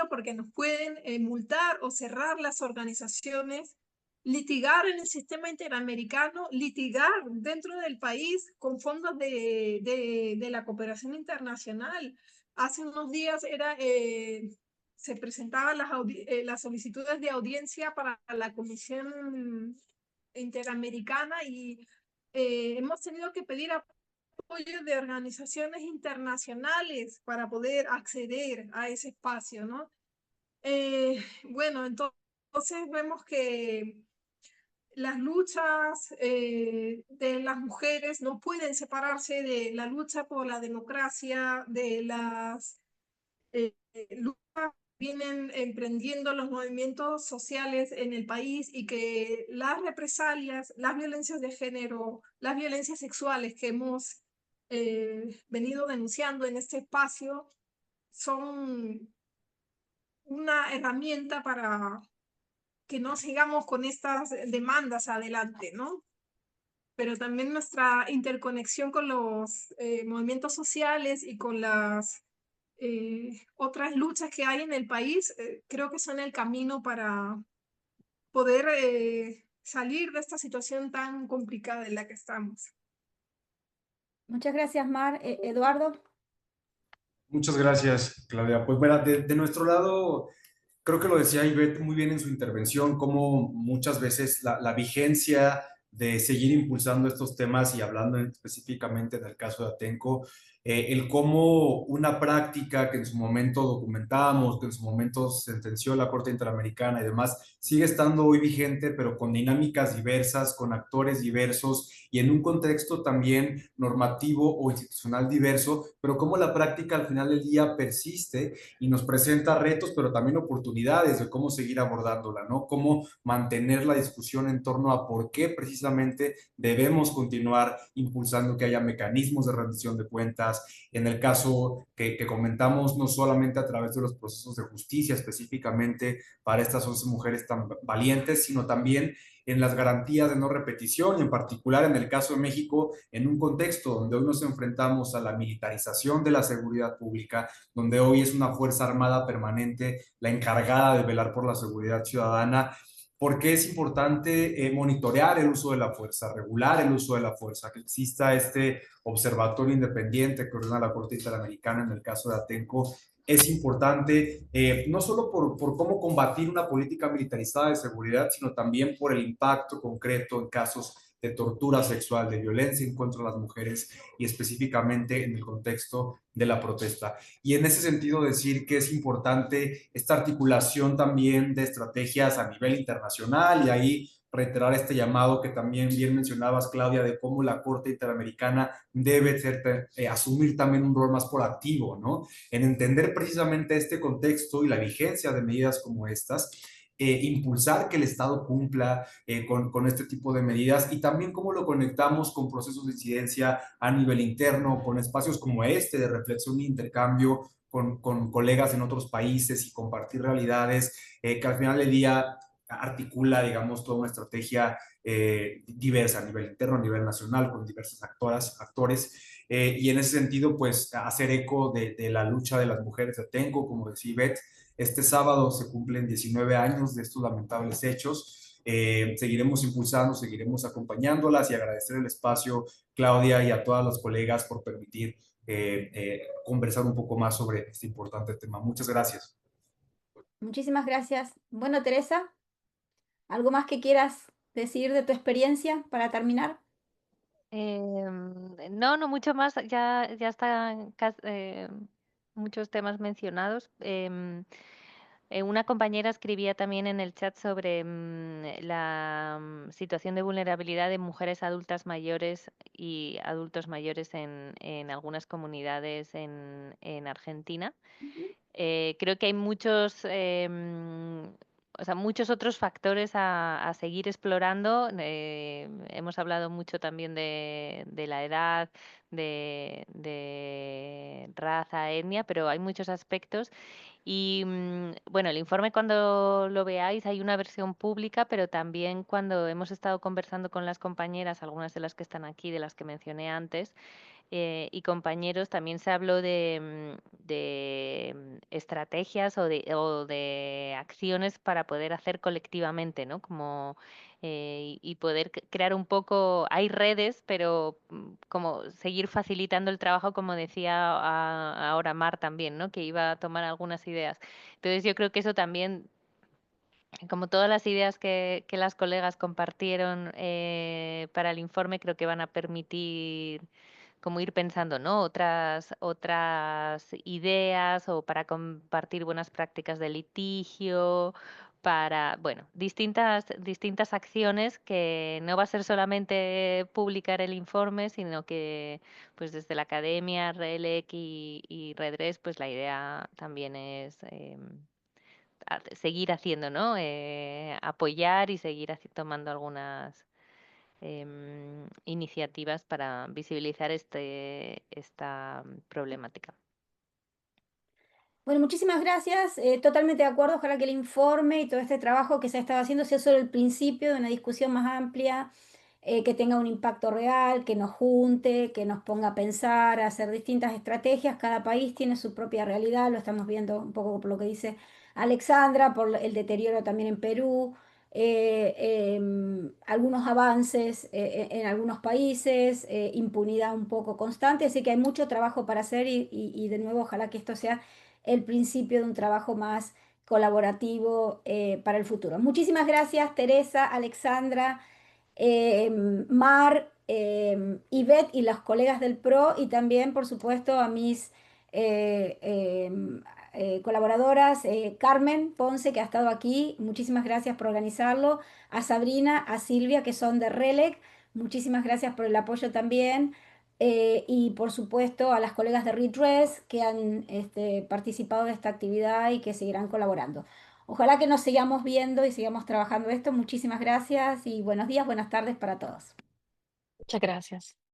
porque nos pueden multar o cerrar las organizaciones, litigar en el sistema interamericano, litigar dentro del país con fondos de la cooperación internacional. Hace unos días se presentaban las solicitudes de audiencia para la Comisión Interamericana y hemos tenido que pedir apoyo de organizaciones internacionales para poder acceder a ese espacio, ¿no? Bueno, entonces vemos que las luchas de las mujeres no pueden separarse de la lucha por la democracia, de las luchas vienen emprendiendo los movimientos sociales en el país y que las represalias, las violencias de género, las violencias sexuales que hemos venido denunciando en este espacio son una herramienta para que no sigamos con estas demandas adelante, ¿no? Pero también nuestra interconexión con los movimientos sociales y con las otras luchas que hay en el país, creo que son el camino para poder salir de esta situación tan complicada en la que estamos. Muchas gracias, Mar. Eduardo. Muchas gracias, Claudia. Pues mira, de nuestro lado, creo que lo decía Ivette muy bien en su intervención, como muchas veces la vigencia de seguir impulsando estos temas y hablando específicamente del caso de Atenco, el cómo una práctica que en su momento documentamos, que en su momento sentenció la Corte Interamericana y demás, sigue estando hoy vigente, pero con dinámicas diversas, con actores diversos y en un contexto también normativo o institucional diverso, pero cómo la práctica al final del día persiste y nos presenta retos, pero también oportunidades de cómo seguir abordándola, ¿no? Cómo mantener la discusión en torno a por qué precisamente debemos continuar impulsando que haya mecanismos de rendición de cuentas. En el caso que comentamos, no solamente a través de los procesos de justicia específicamente para estas 11 mujeres tan valientes, sino también en las garantías de no repetición y en particular en el caso de México, en un contexto donde hoy nos enfrentamos a la militarización de la seguridad pública, donde hoy es una Fuerza Armada permanente la encargada de velar por la seguridad ciudadana. Porque es importante monitorear el uso de la fuerza, regular el uso de la fuerza, que exista este observatorio independiente que ordena la Corte Interamericana en el caso de Atenco. Es importante no solo por cómo combatir una política militarizada de seguridad, sino también por el impacto concreto en casos de tortura sexual, de violencia en contra de las mujeres y específicamente en el contexto de la protesta. Y en ese sentido decir que es importante esta articulación también de estrategias a nivel internacional y ahí reiterar este llamado que también bien mencionabas, Claudia, de cómo la Corte Interamericana debe asumir también un rol más proactivo, ¿no? En entender precisamente este contexto y la vigencia de medidas como estas, impulsar que el Estado cumpla con este tipo de medidas y también cómo lo conectamos con procesos de incidencia a nivel interno, con espacios como este de reflexión e intercambio con colegas en otros países y compartir realidades que al final del día articula, digamos, toda una estrategia diversa a nivel interno, a nivel nacional, con diversas actores. Y en ese sentido, pues, hacer eco de la lucha de las mujeres de Atenco, como decía Ivette. Este sábado se cumplen 19 años de estos lamentables hechos. Seguiremos impulsando, seguiremos acompañándolas y agradecer el espacio, Claudia, y a todas las colegas por permitir conversar un poco más sobre este importante tema. Muchas gracias. Muchísimas gracias. Bueno, Teresa, ¿algo más que quieras decir de tu experiencia para terminar? No, no mucho más, ya están muchos temas mencionados. Una compañera escribía también en el chat sobre la situación de vulnerabilidad de mujeres adultas mayores y adultos mayores en algunas comunidades en Argentina. Creo que hay muchos o sea, muchos otros factores a seguir explorando. Hemos hablado mucho también de la edad, de raza, etnia, pero hay muchos aspectos. Y bueno, el informe cuando lo veáis hay una versión pública, pero también cuando hemos estado conversando con las compañeras, algunas de las que están aquí, de las que mencioné antes, y compañeros, también se habló de estrategias o de acciones para poder hacer colectivamente, ¿no? Como, y poder crear un poco, hay redes, pero como seguir facilitando el trabajo, como decía ahora Mar también, ¿no? Que iba a tomar algunas ideas. Entonces yo creo que eso también, como todas las ideas que las colegas compartieron para el informe, creo que van a permitir como ir pensando, ¿no? Otras ideas o para compartir buenas prácticas de litigio, para, bueno, distintas acciones que no va a ser solamente publicar el informe, sino que pues desde la academia, RELEC y Redress, pues la idea también es seguir haciendo, ¿no? Apoyar y seguir tomando algunas iniciativas para visibilizar esta problemática. Bueno, muchísimas gracias. Totalmente de acuerdo. Ojalá que el informe y todo este trabajo que se ha estado haciendo sea solo el principio de una discusión más amplia, que tenga un impacto real, que nos junte, que nos ponga a pensar, a hacer distintas estrategias. Cada país tiene su propia realidad, lo estamos viendo un poco por lo que dice Alexandra, por el deterioro también en Perú, algunos avances en algunos países, impunidad un poco constante, así que hay mucho trabajo para hacer y de nuevo ojalá que esto sea el principio de un trabajo más colaborativo para el futuro. Muchísimas gracias, Teresa, Alexandra, Mar, Ivette y los colegas del PRO y también, por supuesto, a mis eh, colaboradoras, Carmen Ponce, que ha estado aquí, muchísimas gracias por organizarlo, a Sabrina, a Silvia, que son de RELEC, muchísimas gracias por el apoyo también. Y por supuesto a las colegas de Redress que han participado de esta actividad y que seguirán colaborando. Ojalá que nos sigamos viendo y sigamos trabajando esto. Muchísimas gracias y buenos días, buenas tardes para todos. Muchas gracias.